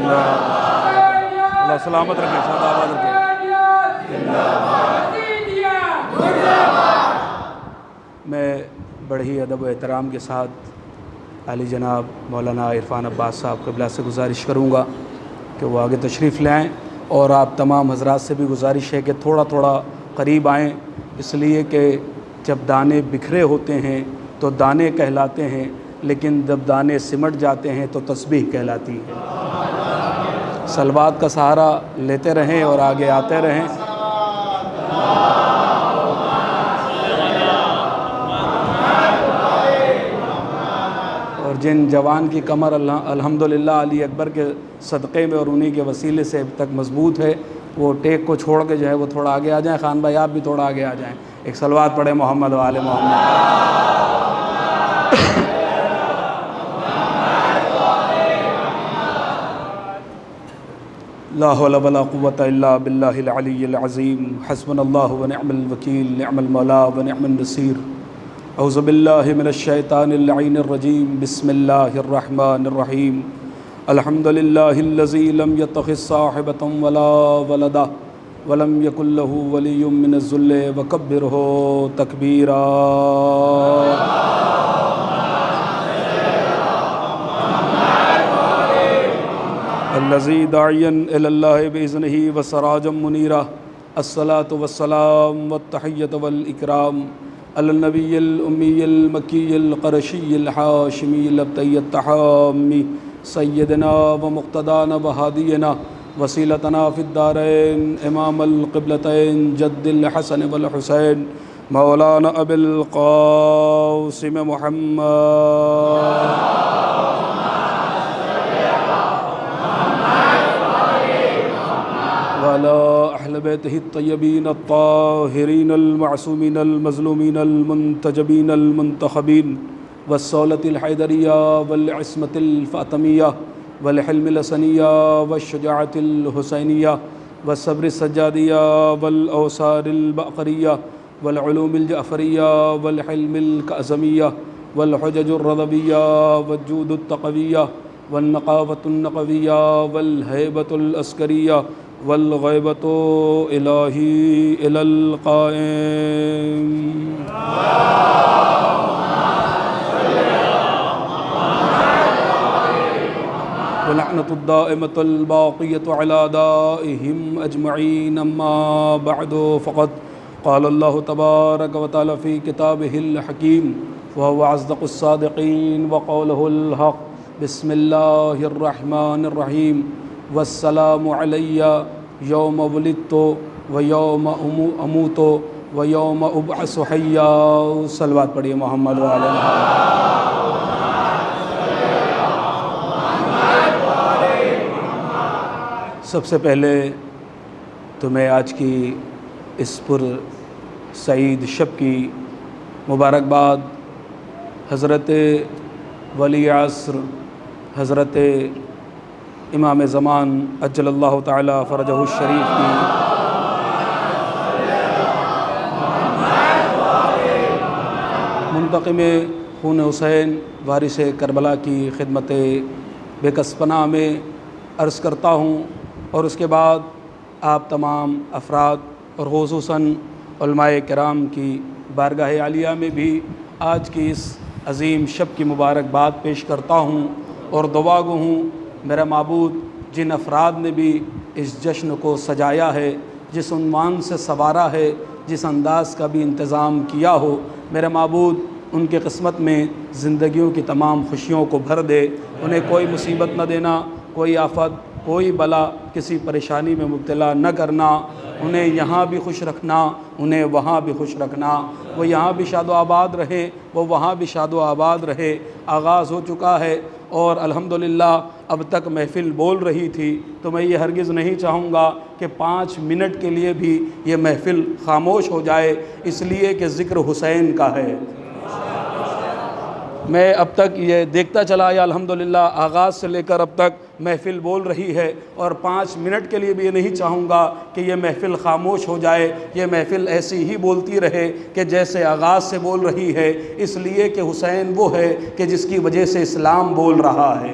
اللہ سلامت رکھے، شاد آباد رکھے۔ میں بڑے ہی ادب و احترام کے ساتھ عالی جناب مولانا عرفان عباس صاحب قبلہ سے گزارش کروں گا کہ وہ آگے تشریف لائیں، اور آپ تمام حضرات سے بھی گزارش ہے کہ تھوڑا تھوڑا قریب آئیں، اس لیے کہ جب دانے بکھرے ہوتے ہیں تو دانے کہلاتے ہیں، لیکن جب دانے سمٹ جاتے ہیں تو تسبیح کہلاتی ہے۔ صلوات کا سہارا لیتے رہیں اور آگے آتے رہیں۔ اور جن جوان کی کمر الحمدللہ علی اکبر کے صدقے میں اور انہی کے وسیلے سے اب تک مضبوط ہے، وہ ٹیک کو چھوڑ کے جو ہے وہ تھوڑا آگے آ جائیں۔ خان بھائی آپ بھی تھوڑا آگے آ جائیں، ایک صلوات پڑھیں محمد و آل محمد۔ لا حول ولا قوة الا باللہ العلی العظیم، حسبنا اللہ ونعم الوکیل، نعم المولا ونعم النصیر۔ اعوذ باللہ من الشیطان اللعین الرجیم، بسم اللہ الرحمن الرحیم۔ الحمد للہ الذی لم یتخذ صاحبۃ ولا ولدا ولم یکن لہ ولی من الذل وکبرہ تکبیرا۔ الذی داعیا الی اللہ باذنہ وسراجا منیرا۔ الصلاۃ والسلام والتحیۃ والاکرام علی النبی الامی المکی القرشی الحاشمی الابتئی التحامی سیدنا ومقتدانا وہادینا وسیلتنا فی الدارین امام القبلتین جد الحسن والحسین مولانا ابی القاسم محمد وعلى أهل بيته الطيبين الطاهرين المعصومين المظلومين المنتجبين المنتخبين والصولة الحيدرية والعصمة الفاطمية والحلم الحسنية والشجاعة الحسينية والصبر السجادية والأوصار البقرية والعلوم الجعفرية والحلم الكأزمية والحجج الرضبية والجود التقوية والنقاوة النقوية والهيبة العسكرية والغیبۃ الہی الی القائم۔ ولعنۃ الدائمۃ الباقیۃ علی اعدائہم اجمعین، اما بعد فقد قال اللہ تبارک وتعالی فی کتابہ الحکیم وهو اصدق الصادقین وقولہ الحق۔ بسم اللہ الرحمن الرحیم۔ والسلام علی یوم ولدت و یوم اموت و یوم ابعث حیا۔ صلوات پڑھیے محمد و آل محمد۔ سب سے پہلے تو میں آج کی اس پر سعید شب کی مبارکباد حضرت ولی عصر حضرت امام زمان عجل اللہ تعالی فرجہ الشریف کی منتقم خون حسین وارث کربلا کی خدمت بے کس پناہ میں عرض کرتا ہوں، اور اس کے بعد آپ تمام افراد اور خصوصاً علماء کرام کی بارگاہ عالیہ میں بھی آج کی اس عظیم شب کی مبارکباد پیش کرتا ہوں، اور دعا گو ہوں میرا معبود جن افراد نے بھی اس جشن کو سجایا ہے، جس عنوان سے سنوارا ہے، جس انداز کا بھی انتظام کیا ہو، میرا معبود ان کے قسمت میں زندگیوں کی تمام خوشیوں کو بھر دے، انہیں کوئی مصیبت نہ دینا، کوئی آفت، کوئی بلا، کسی پریشانی میں مبتلا نہ کرنا، انہیں یہاں بھی خوش رکھنا، انہیں وہاں بھی خوش رکھنا، وہ یہاں بھی شاد و آباد رہے، وہ وہاں بھی شاد و آباد رہے۔ آغاز ہو چکا ہے اور الحمدللہ اب تک محفل بول رہی تھی، تو میں یہ ہرگز نہیں چاہوں گا کہ 5 منٹ کے لیے بھی یہ محفل خاموش ہو جائے، اس لیے کہ ذکر حسین کا ہے۔ میں اب تک یہ دیکھتا چلا آیا الحمدللہ آغاز سے لے کر اب تک محفل بول رہی ہے، اور 5 منٹ کے لیے بھی یہ نہیں چاہوں گا کہ یہ محفل خاموش ہو جائے، یہ محفل ایسی ہی بولتی رہے کہ جیسے آغاز سے بول رہی ہے، اس لیے کہ حسین وہ ہے کہ جس کی وجہ سے اسلام بول رہا ہے۔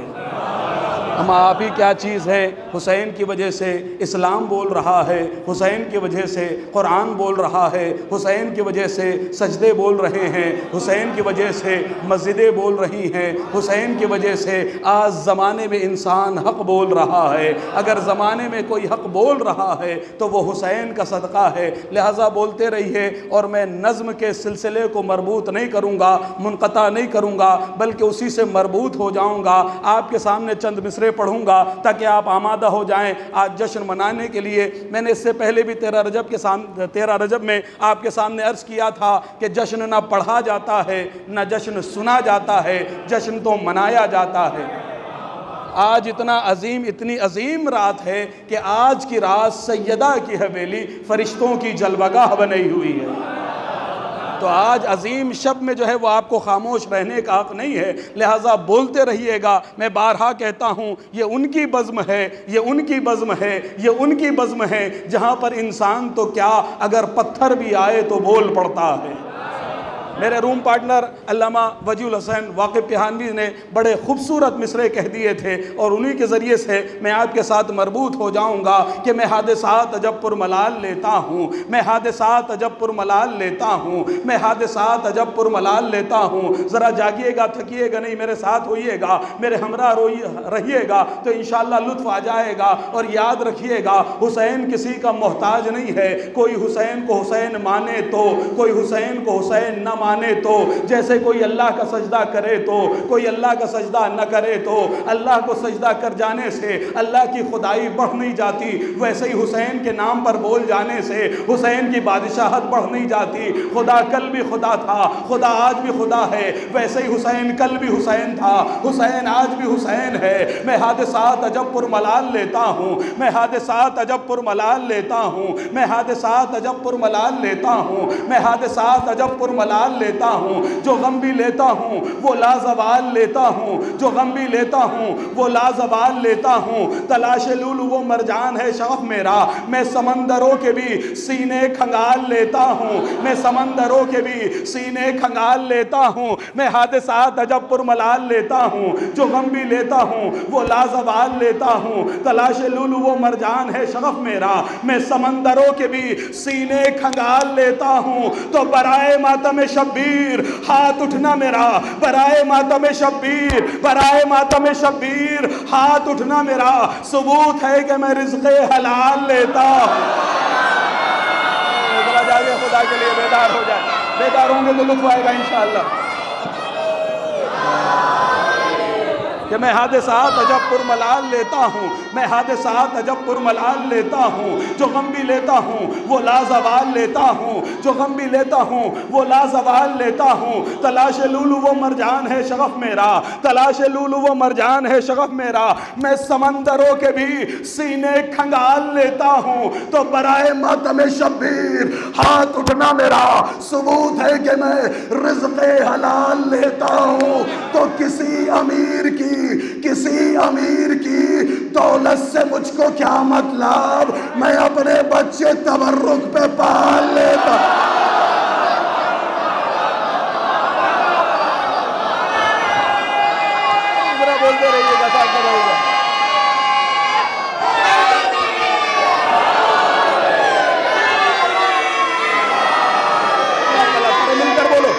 ہم آپ ہی کیا چیز ہے، حسین کی وجہ سے اسلام بول رہا ہے، حسین کی وجہ سے قرآن بول رہا ہے، حسین کی وجہ سے سجدے بول رہے ہیں، حسین کی وجہ سے مسجدیں بول رہی ہیں، حسین کی وجہ سے آج زمانے میں انسان حق بول رہا ہے۔ اگر زمانے میں کوئی حق بول رہا ہے تو وہ حسین کا صدقہ ہے، لہٰذا بولتے رہیے، اور میں نظم کے سلسلے کو مربوط نہیں کروں گا، منقطع نہیں کروں گا، بلکہ اسی سے مربوط ہو جاؤں گا۔ آپ کے سامنے چند مصرے پڑھوں گا تاکہ آپ آمادہ ہو جائیں آج جشن منانے کے لیے۔ میں نے اس سے پہلے بھی 13 رجب میں آپ کے سامنے عرض کیا تھا کہ جشن نہ پڑھا جاتا ہے نہ جشن سنا جاتا ہے، جشن تو منایا جاتا ہے۔ آج اتنی عظیم رات ہے کہ آج کی رات سیدہ کی حویلی فرشتوں کی جلوگاہ بنی ہوئی ہے۔ تو آج عظیم شب میں جو ہے وہ آپ کو خاموش رہنے کا حق نہیں ہے، لہٰذا بولتے رہیے گا۔ میں بارہا کہتا ہوں، یہ ان کی بزم ہے، یہ ان کی بزم ہے، یہ ان کی بزم ہے، جہاں پر انسان تو کیا اگر پتھر بھی آئے تو بول پڑتا ہے۔ میرے روم پارٹنر علامہ وجیہ الحسین واقف پہانوی نے بڑے خوبصورت مصرے کہہ دیے تھے، اور انہی کے ذریعے سے میں آپ کے ساتھ مربوط ہو جاؤں گا کہ میں حادثات جب پر ملال لیتا ہوں، میں حادثات جب پر ملال لیتا ہوں، میں حادثات جب پر ملال لیتا ہوں۔ ذرا جاگیے گا، تھکیے گا نہیں، میرے ساتھ ہوئیے گا، میرے ہمراہ رہیے گا تو انشاءاللہ لطف آ جائے گا۔ اور یاد رکھیے گا، حسین کسی کا محتاج نہیں ہے، کوئی حسین کو حسین مانے تو، کوئی حسین کو حسین نہ مانے تو، جیسے کوئی اللہ کا سجدہ کرے تو، کوئی اللہ کا سجدہ نہ کرے تو، اللہ کو سجدہ کر جانے سے اللہ کی خدائی بڑھ نہیں جاتی، ویسے ہی حسین کے نام پر بول جانے سے حسین کی بادشاہت بڑھ نہیں جاتی۔ خدا کل بھی خدا تھا، خدا آج بھی خدا ہے، ویسے ہی حسین کل بھی حسین تھا، حسین آج بھی حسین ہے۔ میں حادثات عجب پر ملال لیتا ہوں، میں حادثات عجب پر ملال لیتا ہوں، میں حادثات عجب پر ملال لیتا ہوں، میں حادثات عجب پر ملال لیتا ہوں۔ جو غم بھی لیتا ہوں وہ لازوال لیتا ہوں، جو غم بھی لیتا ہوں وہ لازوال لیتا ہوں۔ تلاش لولو وہ مرجان ہے شغف میرا، میں سمندروں کے بھی سینے کھنگال لیتا ہوں، میں سمندروں کے بھی سینے کھنگال لیتا ہوں۔ میں حادثات عجب پر ملال لیتا ہوں، جو غم بھی لیتا ہوں وہ لازوال لیتا ہوں۔ تلاش لولو وہ مرجان ہے شغف میرا، میں سمندروں کے بھی سینے کھنگال لیتا ہوں۔ تو برائے ماتم شبیر ہاتھ اٹھنا میرا، برائے ماتم شبیر، برائے ماتم شبیر ہاتھ اٹھنا میرا، ثبوت ہے کہ میں رزق حلال لیتا ہوں۔ ذرا جاگے، خدا کے لیے بیدار ہو جائے، بیدار ہوں گے تو لطف آئے گا انشاءاللہ۔ کہ میں حادثات عجب پر ملال لیتا ہوں، میں حادثات عجب پر ملال لیتا ہوں۔ جو غم بھی لیتا ہوں وہ لازوال لیتا ہوں، جو غم بھی لیتا ہوں وہ لازوال لیتا ہوں۔ تلاش لولو وہ مرجان ہے شغف میرا، تلاش لولو وہ مرجان ہے شغف میرا، میں سمندروں کے بھی سینے کھنگال لیتا ہوں۔ تو برائے ماتم شبیر ہاتھ اٹھنا میرا، ثبوت ہے کہ میں رزق حلال لیتا ہوں۔ تو کسی امیر کی دولت سے مجھ کو کیا مطلب، میں اپنے بچے تبرک پہ پال لیتا۔ ذرا بولتے رہیے گا، ساتھ میں رہیے گا۔ مل کر بولو۔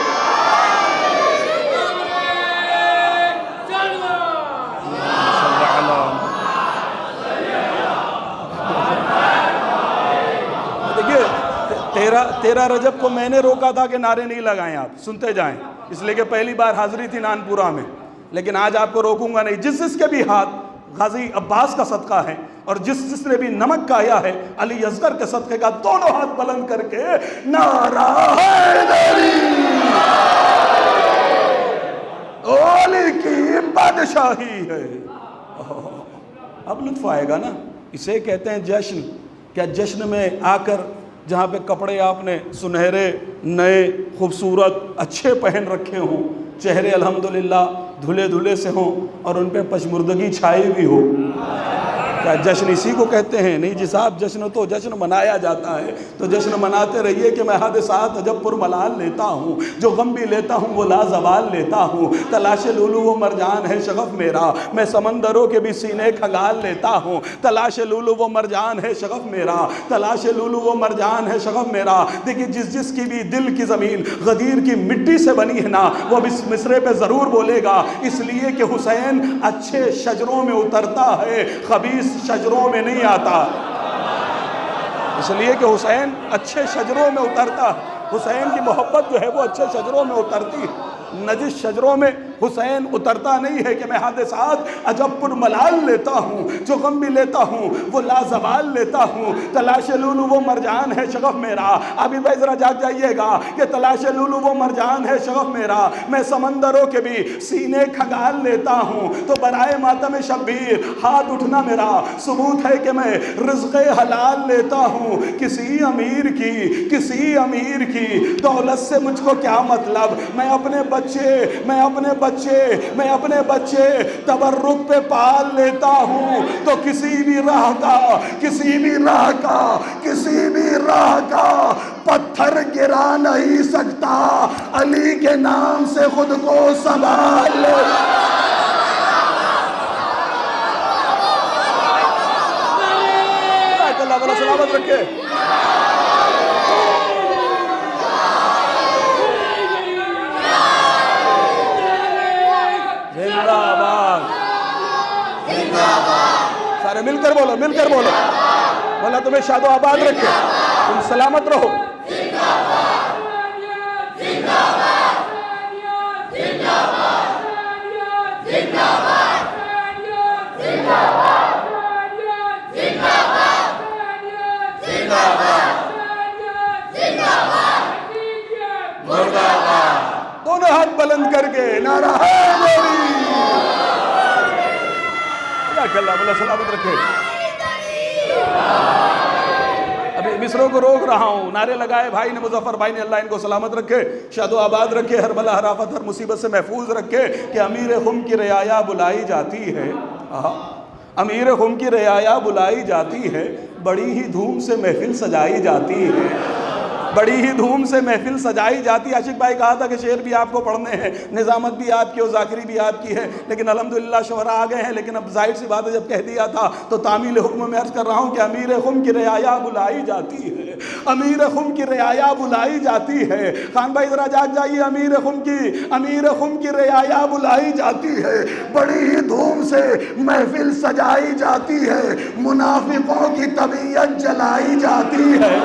تیرہ رجب کو میں نے روکا تھا کہ نعرے نہیں لگائیں، آپ سنتے جائیں، اس لیے کہ پہلی بار حاضری تھی نانپورہ میں، لیکن آج آپ کو روکوں گا نہیں۔ جس کے بھی ہاتھ غازی عباس کا صدقہ ہے، اور جس نے بھی نمک کا آیا ہے علی اصغر کے صدقے کا، دونوں ہاتھ بلند کر کے نعرہ حیدری، علی کی بادشاہی ہے۔ اب لطف آئے گا نا، اسے کہتے ہیں جشن۔ کیا جشن میں آ کر جہاں پہ کپڑے آپ نے سنہرے، نئے، خوبصورت، اچھے پہن رکھے ہوں، چہرے الحمدللہ دھلے دھلے سے ہوں، اور ان پہ پشمردگی چھائی بھی ہو، کیا جشن اسی کو کہتے ہیں؟ نہیں جی صاحب، جشن تو جشن منایا جاتا ہے، تو جشن مناتے رہیے کہ میں حادثات عجب پر ملال لیتا ہوں، جو غم بھی لیتا ہوں وہ لازوال لیتا ہوں، تلاش لولو و مرجان ہے شغف میرا، میں سمندروں کے بھی سینے کھنگال لیتا ہوں، تلاش لولو و مرجان ہے شغف میرا، تلاش لولو و مرجان ہے شغف میرا۔ دیکھیے جس کی بھی دل کی زمین غدیر کی مٹی سے بنی ہے نا، وہ اب اس مصرے پہ ضرور بولے گا، اس لیے کہ حسین اچھے شجروں میں اترتا ہے، خبیث شجروں میں نہیں آتا، اس لیے کہ حسین اچھے شجروں میں اترتا ہے، حسین کی محبت جو ہے وہ اچھے شجروں میں اترتی ہے، نجس شجروں میں حسین اترتا نہیں ہے کہ میں حادثات عجب پر ملال لیتا ہوں، جو غم بھی لیتا ہوں وہ لازوال لیتا ہوں، تلاش لولو و مرجان ہے شغف میرا۔ ابھی بھائی ذرا جاگ جائیے گا کہ تلاش لولو و مرجان ہے شغف میرا، میں سمندروں کے بھی سینے کھنگال لیتا ہوں، تو برائے ماتم شبیر ہاتھ اٹھنا میرا ثبوت ہے کہ میں رزق حلال لیتا ہوں، کسی امیر کی دولت سے مجھ کو کیا مطلب، میں اپنے بچے تبرک پہ پال لیتا ہوں، تو کسی بھی راہ کا پتھر گرا نہیں سکتا، علی کے نام سے خود کو سنبھال لے۔ اللہ بڑا سلامت رکھے۔ زندہ آباد، سارے مل کر بولو، مولا تمہیں شاد و آباد رکھے، تم سلامت رہو۔ دونوں ہاتھ بلند کر کے نعرہ حیدری، اللہ بلا سلامت رکھے۔ ابھی مصروں کو روک رہا ہوں، نعرے لگائے بھائی نے، مظفر بھائی نے، اللہ ان کو سلامت رکھے، شاد و آباد رکھے، ہر بلا ہر آفت ہر مصیبت سے محفوظ رکھے۔ کہ امیر خم کی رعایا بلائی جاتی ہے، امیر خم کی رعایا بلائی جاتی ہے، بڑی ہی دھوم سے محفل سجائی جاتی ہے، بڑی ہی دھوم سے محفل سجائی جاتی ہے۔ عاشق بھائی کہا تھا کہ شعر بھی آپ کو پڑھنے ہیں، نظامت بھی آپ کی اور ذاکری بھی آپ کی ہے، لیکن الحمدللہ شعراء آ گئے ہیں، لیکن اب ظاہر سی بات ہے جب کہہ دیا تھا تو تعمیل حکم میں عرض کر رہا ہوں کہ امیر خم کی رعایا بلائی جاتی ہے، امیر خم کی رعایا بلائی جاتی ہے۔ خان بھائی ذرا جاگ جائیے، امیر خم کی رعایا بلائی جاتی ہے، بڑی ہی دھوم سے محفل سجائی جاتی ہے، منافقوں کی طبیعت جلائی جاتی ہے۔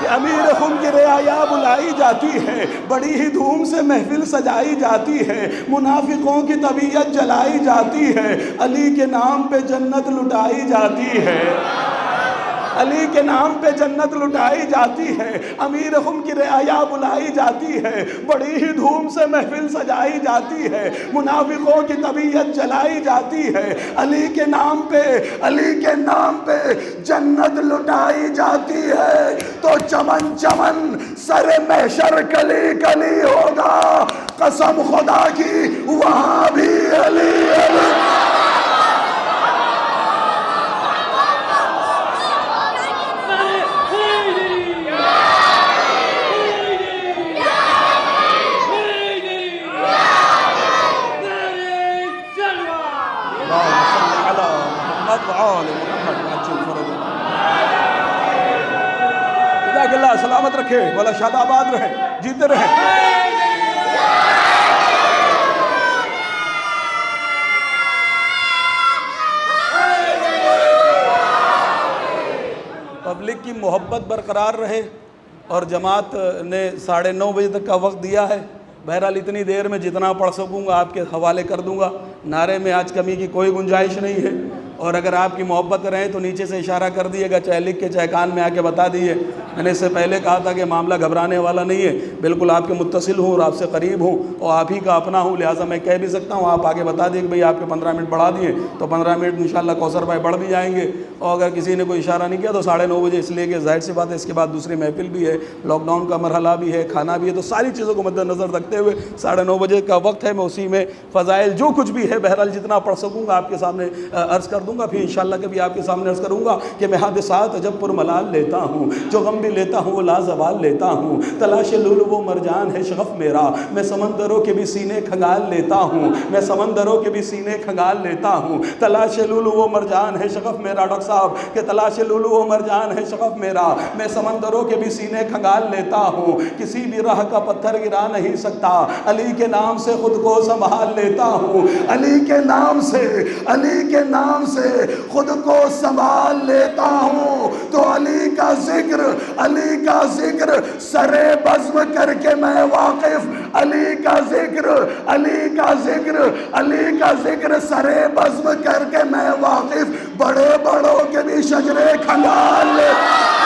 امیر خم کی رعایا بلائی جاتی ہے، بڑی ہی دھوم سے محفل سجائی جاتی ہے، منافقوں کی طبیعت جلائی جاتی ہے، علی کے نام پہ جنت لٹائی جاتی ہے، علی کے نام پہ جنت لٹائی جاتی ہے، امیر خم کی رعایا بلائی جاتی ہے، بڑی ہی دھوم سے محفل سجائی جاتی ہے، منافقوں کی طبیعت جلائی جاتی ہے، علی کے نام پہ جنت لٹائی جاتی ہے، تو چمن چمن سر محشر کلی کلی ہوگا، قسم خدا کی وہاں بھی علی علی۔ اللہ سلامت رکھے، والا شاد آباد رہے، جیتے رہے۔ پبلک کی محبت برقرار رہے، اور جماعت نے 9:30 بجے تک کا وقت دیا ہے، بہرحال اتنی دیر میں جتنا پڑھ سکوں گا آپ کے حوالے کر دوں گا، نعرے میں آج کمی کی کوئی گنجائش نہیں ہے۔ اور اگر آپ کی محبت رہیں تو نیچے سے اشارہ کر دیے گا، چاہے لکھ کے چاہے کان میں آ کے بتا دیے۔ میں نے اس سے پہلے کہا تھا کہ معاملہ گھبرانے والا نہیں ہے، بالکل آپ کے متصل ہوں اور آپ سے قریب ہوں اور آپ ہی کا اپنا ہوں، لہٰذا میں کہہ بھی سکتا ہوں، آپ آگے بتا دیں کہ بھئی آپ کے 15 منٹ بڑھا دیے تو 15 منٹ انشاءاللہ کوثر بھائی بڑھ بھی جائیں گے۔ اور اگر کسی نے کوئی اشارہ نہیں کیا تو 9:30 بجے، اس لیے کہ ظاہر سی بات ہے اس کے بعد دوسری محفل بھی ہے، لاک ڈاؤن کا مرحلہ بھی ہے، کھانا بھی ہے، تو ساری چیزوں کو مد نظر رکھتے ہوئے 9:30 بجے کا وقت ہے، میں اسی میں فضائل جو کچھ بھی ہے بہرحال جتنا پڑھ سکوں گا آپ کے سامنے عرض کر دوں گا، پھر انشاءاللہ کبھی آپ کے سامنے عرض کروں گا کہ میں حادثات جب پرملال لیتا ہوں، جو غم بھی لیتا ہوں وہ لازوال لیتا ہوں، تلاش لولو و مرجان ہے شغف میرا، میں سمندروں کے بھی سینے کھنگال لیتا ہوں، میں سمندروں کے بھی سینے کھنگال لیتا ہوں، تلاش لولو و مرجان ہے شغف میرا، ڈاکٹر صاحب کہ تلاش لولو و مرجان ہے شغف میرا، میں سمندروں کے بھی سینے کھنگال لیتا ہوں، کسی بھی راہ کا پتھر گرا نہیں سکتا، علی کے نام سے خود کو سنبھال لیتا ہوں، علی کے نام سے، علی کے نام سے خود کو سنبھال لیتا ہوں، تو علی کا ذکر، علی کا ذکر سرے بزم کر کے میں واقف، علی کا ذکر، علی کا ذکر، علی کا ذکر سرے بزم کر کے میں واقف، بڑے بڑوں کے بھی شجرے کھنگال لیتا ہوں۔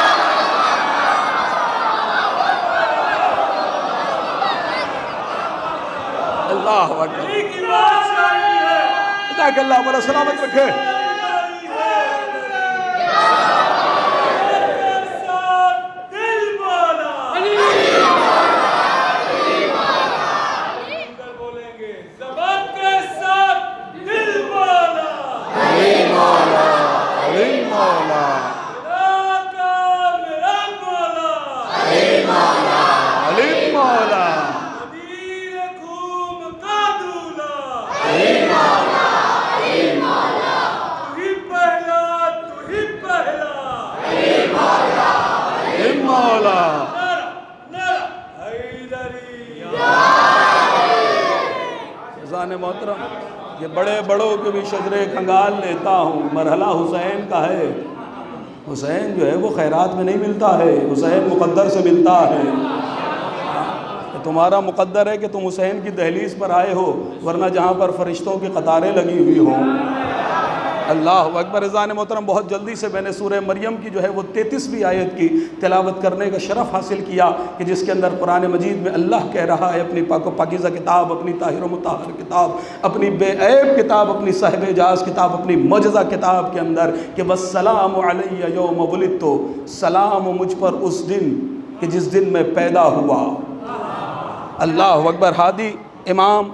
اللہ اکبر، جزاک اللہ بڑا سلامت رکھے۔ محترم یہ بڑے بڑوں کے بھی شجرے کھنگال لیتا ہوں، مرحلہ حسین کا ہے، حسین جو ہے وہ خیرات میں نہیں ملتا ہے، حسین مقدر سے ملتا ہے، تمہارا مقدر ہے کہ تم حسین کی دہلیز پر آئے ہو، ورنہ جہاں پر فرشتوں کی قطاریں لگی ہوئی ہوں۔ اللہ اکبر۔ اذان محترم بہت جلدی سے میں نے سورہ مریم کی جو ہے وہ 33ویں آیت کی تلاوت کرنے کا شرف حاصل کیا کہ جس کے اندر قرآن مجید میں اللہ کہہ رہا ہے اپنی پاک و پاکیزہ کتاب، اپنی طاہر و مطہر کتاب، اپنی بے عیب کتاب، اپنی صاحب اعجاز کتاب، اپنی معجزہ کتاب کے اندر کہ وَالسَّلَامُ عَلَيَّ یوم وُلِدتُ، سلام مجھ پر اس دن کہ جس دن میں پیدا ہوا۔ اللہ اکبر۔ ہادی، امام،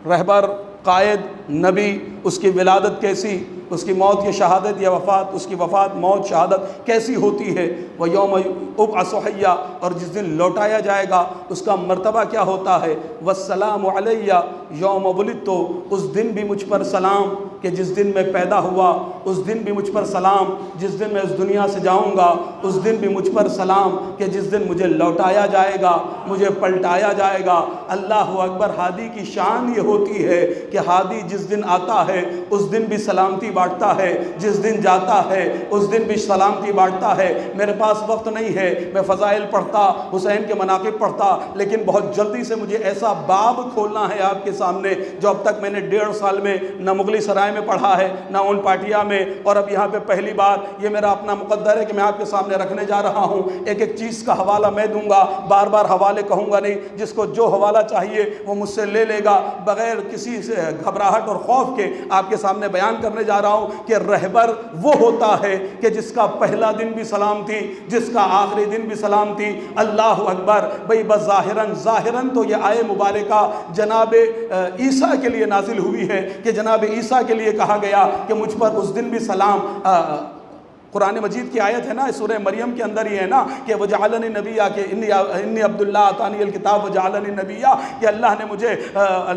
رہبر، قائد، نبی، اس کی ولادت کیسی، اس کی موت، یہ شہادت یا وفات، اس کی وفات، موت، شہادت کیسی ہوتی ہے، وہ یوم ابعث حیا، اور جس دن لوٹایا جائے گا اس کا مرتبہ کیا ہوتا ہے، والسلام علیہ یوم ولدت، اس دن بھی مجھ پر سلام کہ جس دن میں پیدا ہوا، اس دن بھی مجھ پر سلام جس دن میں اس دنیا سے جاؤں گا، اس دن بھی مجھ پر سلام کہ جس دن مجھے لوٹایا جائے گا، مجھے پلٹایا جائے گا۔ اللہ اکبر۔ ہادی کی شان یہ ہوتی ہے کہ ہادی جس دن آتا ہے اس دن بھی سلامتی بانٹتا ہے، جس دن جاتا ہے اس دن بھی سلامتی بانٹتا ہے۔ میرے پاس وقت نہیں ہے، میں فضائل پڑھتا، حسین کے مناقب پڑھتا، لیکن بہت جلدی سے مجھے ایسا باب کھولنا ہے آپ کے سامنے جو اب تک میں نے 1.5 سال میں نہ مغلی سرائے میں پڑھا ہے، نہ اون پاٹیا میں، اور اب یہاں پہ پہلی بار یہ میرا اپنا مقدر ہے کہ میں آپ کے سامنے رکھنے جا رہا ہوں۔ ایک ایک چیز کا حوالہ میں دوں گا، بار بار حوالے کہوں گا نہیں، جس کو جو حوالہ چاہیے وہ مجھ سے لے لے گا، بغیر کسی سے گھبراہٹ اور خوف کے آپ کے سامنے بیان کرنے جا رہا ہوں کہ رہبر وہ ہوتا ہے کہ جس کا پہلا دن بھی سلام تھی، جس کا آخری دن بھی سلام تھی۔ اللہ اکبر۔ بھئی بظاہراً، ظاہراً تو یہ آیے مبارکہ جناب عیسیٰ کے لیے نازل ہوئی ہے کہ جناب عیسیٰ کے لیے کہا گیا کہ مجھ پر اس دن بھی سلام۔ قرآن مجید کی آیت ہے نا، سورہ مریم کے اندر یہ ہے نا کہ وجعلنی نبیہ، کہ انی عبداللہ آتانی الکتاب وجعلنی نبیہ، کہ اللہ نے مجھے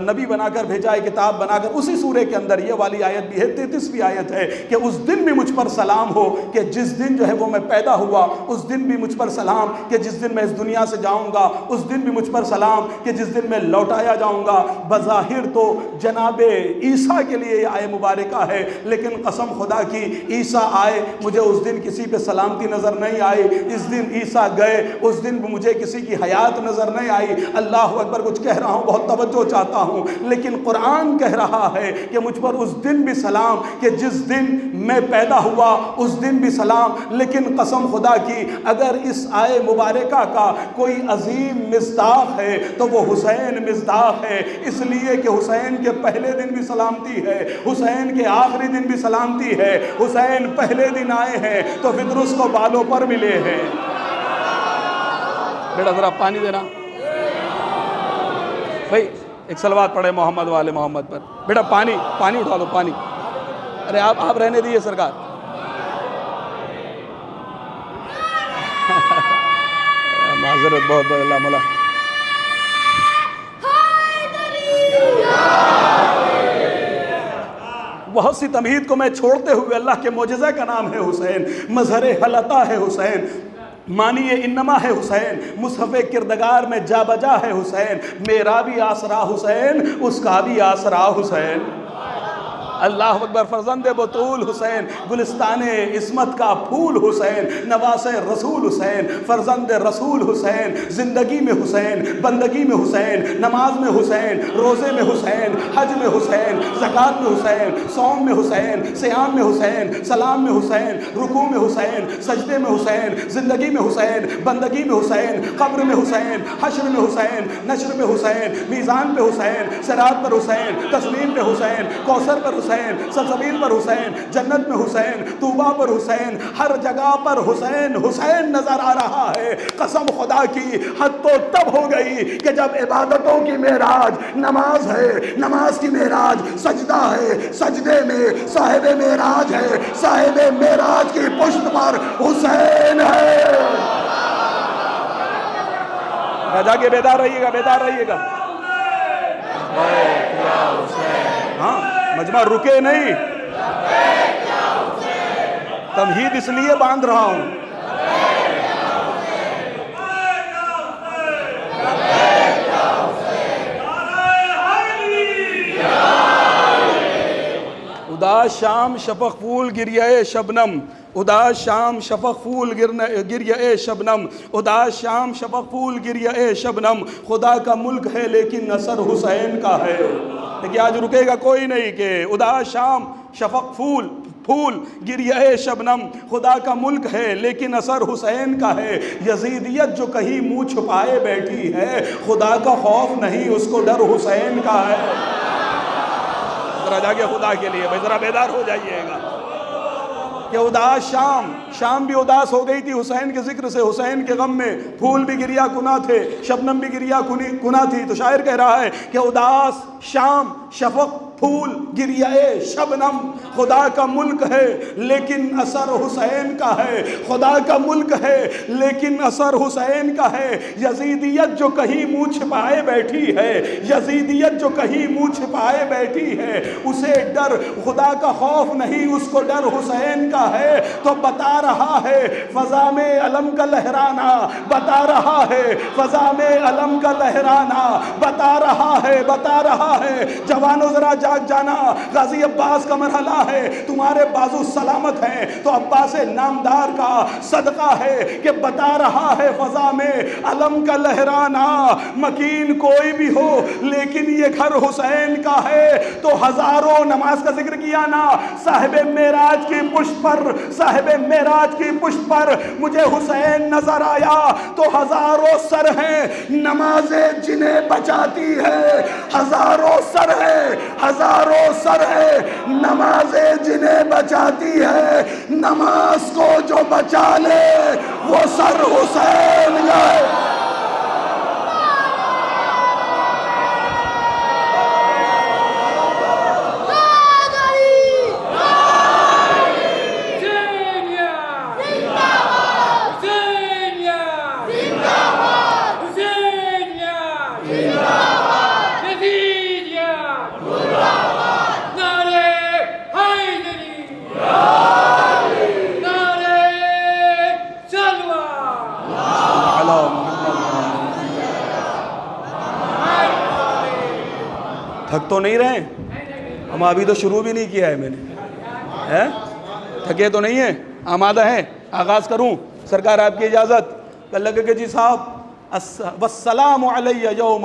نبی بنا کر بھیجا ہے، کتاب بنا کر۔ اسی سورہ کے اندر یہ والی آیت بھی ہے، 33ویں آیت ہے کہ اس دن بھی مجھ پر سلام ہو کہ جس دن جو ہے وہ میں پیدا ہوا، اس دن بھی مجھ پر سلام کہ جس دن میں اس دنیا سے جاؤں گا، اس دن بھی مجھ پر سلام کہ جس دن میں لوٹایا جاؤں گا۔ بظاہر تو جناب عیسیٰ کے لیے یہ آیت مبارکہ ہے، لیکن قسم خدا کی عیسیٰ آئے، مجھے اس دن کسی پہ سلامتی نظر نہیں آئی، اس دن عیسیٰ گئے، اس دن مجھے کسی کی حیات نظر نہیں آئی۔ اللہ اکبر، کچھ کہہ رہا ہوں، بہت توجہ چاہتا ہوں، لیکن قرآن کہہ رہا ہے کہ مجھ پر اس دن بھی سلام، کہ جس دن میں پیدا ہوا اس دن بھی سلام۔ لیکن قسم خدا کی اگر اس آئے مبارکہ کا کوئی عظیم مصداق ہے تو وہ حسین مصداق ہے، اس لیے کہ حسین کے پہلے دن بھی سلامتی ہے، حسین کے آخری دن بھی سلامتی ہے۔ حسین پہلے دن آئے ہیں تو فطر اس کو بالوں پر ملے ہیں۔ بیٹا ذرا پانی دینا بھائی، ایک صلوات پڑھے محمد والے محمد پر۔ بیٹا پانی اٹھا دو، پانی۔ ارے آپ رہنے دیجیے سرکار۔ معذرت، بہت بہت اللہ مولا۔ بہت سی تمہید کو میں چھوڑتے ہوئے، اللہ کے معجزہ کا نام ہے حسین، مظہر حلطہ ہے حسین، معنی انما ہے حسین، مصحف کردگار میں جا بجا ہے حسین، میرا بھی آسرا حسین، اس کا بھی آسرا حسین۔ اللہ اکبر، فرزند بطول حسین، گلستان عصمت کا پھول حسین، نواس رسول حسین، فرزند رسول حسین، زندگی میں حسین، بندگی میں حسین، نماز میں حسین، روزے میں حسین، حج میں حسین، زکوٰۃ میں حسین، صوم میں حسین، صیام میں حسین، سلام میں حسین، رکوع میں حسین، سجدے میں حسین، زندگی میں حسین، بندگی میں حسین، قبر میں حسین، حشر میں حسین، نشر میں حسین، میزان پہ حسین، صراط پر حسین، تسلیم پہ حسین، کوثر پر حسین، سلسبیل پر حسین، جنت میں حسین، طوبہ پر حسین، ہر جگہ پر حسین حسین نظر آ رہا ہے۔ قسم خدا کی حد تو تب ہو گئی کہ جب عبادتوں کی معراج نماز ہے، نماز کی معراج سجدہ ہے، سجدے میں صاحب معراج ہے، صاحب معراج کی پشت پر حسین ہے۔ جا کے بیدار رہیے گا، بیدار رہیے گا۔ ہاں مجمع رکے نہیں، تمہید اس لیے باندھ رہا ہوں۔ اداس شام شفق پھول گریہ شبنم، اداس شام شفق پھول گریہ شبنم، اداس شام شفق پھول گریہ شبنم، خدا کا ملک ہے لیکن اثر حسین کا ہے۔ لیکن آج رکے گا کوئی نہیں کہ اداس شام شفق پھول گریہ شبنم، خدا کا ملک ہے لیکن اثر حسین کا ہے۔ یزیدیت جو کہیں منہ چھپائے بیٹھی ہے، خدا کا خوف نہیں اس کو ڈر حسین کا ہے۔ ذرا جا کے خدا کے لیے بھائی ذرا بیدار ہو جائیے گا کہ اداس شام بھی اداس ہو گئی تھی حسین کے ذکر سے، حسین کے غم میں، پھول بھی گریا کنا تھے، شبنم بھی گریا کنا تھی۔ تو شاعر کہہ رہا ہے کہ اداس شام شفق پھول گریہ شبنم، خدا کا ملک ہے لیکن اثر حسین کا ہے، خدا کا ملک ہے لیکن اثر حسین کا ہے۔ یزیدیت جو کہیں منہ چھپائے بیٹھی ہے، یزیدیت جو کہیں منہ چھپائے بیٹھی ہے، اسے ڈر خدا کا خوف نہیں اس کو ڈر حسین کا ہے۔ تو بتا رہا ہے فضا میں علم کا لہرانا، بتا رہا ہے فضا میں علم کا لہرانا، بتا رہا ہے جوانوں ذرا جاگ جانا، غازی عباس کا مرحلہ ہے، تمہارے بازو سلامت ہیں تو عباس نامدار کا صدقہ ہے کہ بتا رہا ہے فضا میں علم کا لہرانا، مکین کوئی بھی ہو لیکن یہ گھر حسین کا ہے۔ تو ہزاروں نماز کا ذکر کیا نا، صاحب معراج کی پشت پر، صاحب معراج کی پشت پر مجھے حسین نظر آیا تو ہزاروں سر ہیں نمازیں جنہیں بچاتی ہے، ہزاروں سر ہیں، ہزاروں سر ہے نمازیں جنہیں بچاتی ہے، نماز کو جو بچا لے وہ سر حسین گئے۔ تھک تو نہیں رہے؟ ہم ابھی تو شروع بھی نہیں کیا ہے میں نے، تھکے تو نہیں ہیں؟ آمادہ ہیں؟ آغاز کروں؟ سرکار آپ کی اجازت؟ کہ لگے کہ جی صاحب والسلام علی یوم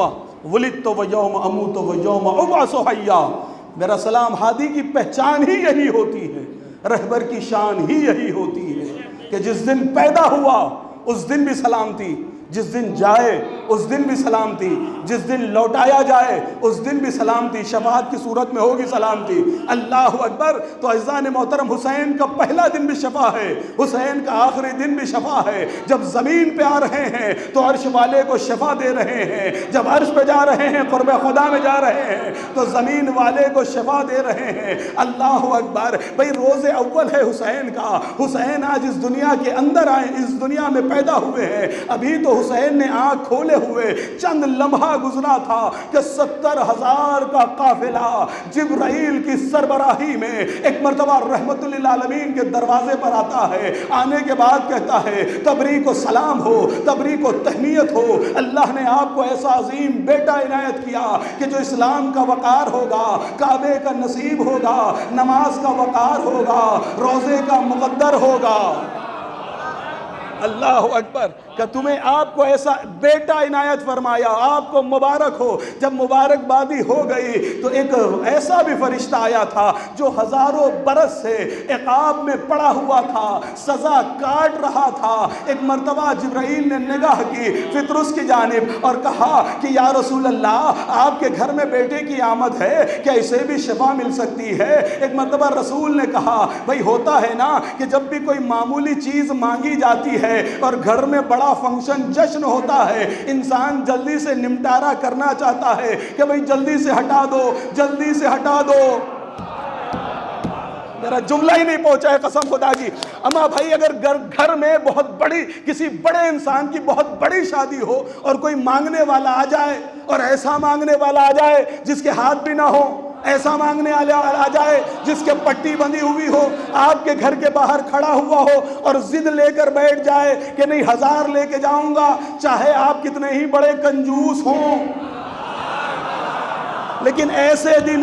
ولدت و یوم اموت و یوم ابعث حیا، میرا سلام ہادی کی پہچان ہی یہی ہوتی ہے، رہبر کی شان ہی یہی ہوتی ہے کہ جس دن پیدا ہوا اس دن بھی سلامتی، جس دن جائے اس دن بھی سلامتی، جس دن لوٹایا جائے اس دن بھی سلامتی، شفاعت کی صورت میں ہوگی سلامتی۔ اللہ اکبر۔ تو اعزان محترم حسین کا پہلا دن بھی شفا ہے، حسین کا آخری دن بھی شفا ہے۔ جب زمین پہ آ رہے ہیں تو عرش والے کو شفا دے رہے ہیں، جب عرش پہ جا رہے ہیں قرب خدا میں جا رہے ہیں تو زمین والے کو شفا دے رہے ہیں۔ اللہ اکبر۔ بھئی روز اول ہے حسین کا، حسین آج اس دنیا کے اندر آئے، اس دنیا میں پیدا ہوئے ہیں۔ ابھی تو حسین نے آنکھ کھولے ہوئے چند لمحہ گزرا تھا کہ 70,000 کا قافلہ جبرائیل کی سربراہی میں ایک مرتبہ رحمت للعالمین کے دروازے پر آتا ہے۔ آنے کے بعد کہتا ہے تبریک و سلام ہو، تبریک و تہنیت ہو، اللہ نے آپ کو ایسا عظیم بیٹا عنایت کیا کہ جو اسلام کا وقار ہوگا، کعبے کا نصیب ہوگا، نماز کا وقار ہوگا، روزے کا مقدر ہوگا۔ اللہ اکبر۔ کہ تمہیں آپ کو ایسا بیٹا عنایت فرمایا، آپ کو مبارک ہو۔ جب مبارک بادی ہو گئی تو ایک ایسا بھی فرشتہ آیا تھا جو ہزاروں برس سے عقاب میں پڑا ہوا تھا، سزا کاٹ رہا تھا۔ ایک مرتبہ جبرائیل نے نگاہ کی فطرس کی جانب اور کہا کہ یا رسول اللہ آپ کے گھر میں بیٹے کی آمد ہے، کیا اسے بھی شفا مل سکتی ہے؟ ایک مرتبہ رسول نے کہا بھئی ہوتا ہے نا کہ جب بھی کوئی معمولی چیز مانگی جاتی ہے اور گھر میں بڑا فنکشن جشن ہوتا ہے، انسان جلدی سے نمٹارا کرنا چاہتا ہے کہ بھئی جلدی سے ہٹا دو، جلدی سے ہٹا دو۔ میرا جملہ ہی نہیں پہنچا ہے قسم خدا کی۔ اما بھائی اگر گھر میں بہت بڑی کسی بڑے انسان کی بہت بڑی شادی ہو اور کوئی مانگنے والا آ جائے اور ایسا مانگنے والا آ جائے جس کے ہاتھ بھی نہ ہو، ایسا مانگنے والا آ جائے جس کے پٹی بندھی ہوئی ہو، آپ کے گھر کے باہر کھڑا ہوا ہو اور ضد لے کر بیٹھ جائے کہ نہیں 1000 لے کے جاؤں گا، چاہے آپ کتنے ہی بڑے کنجوس ہوں۔ لیکن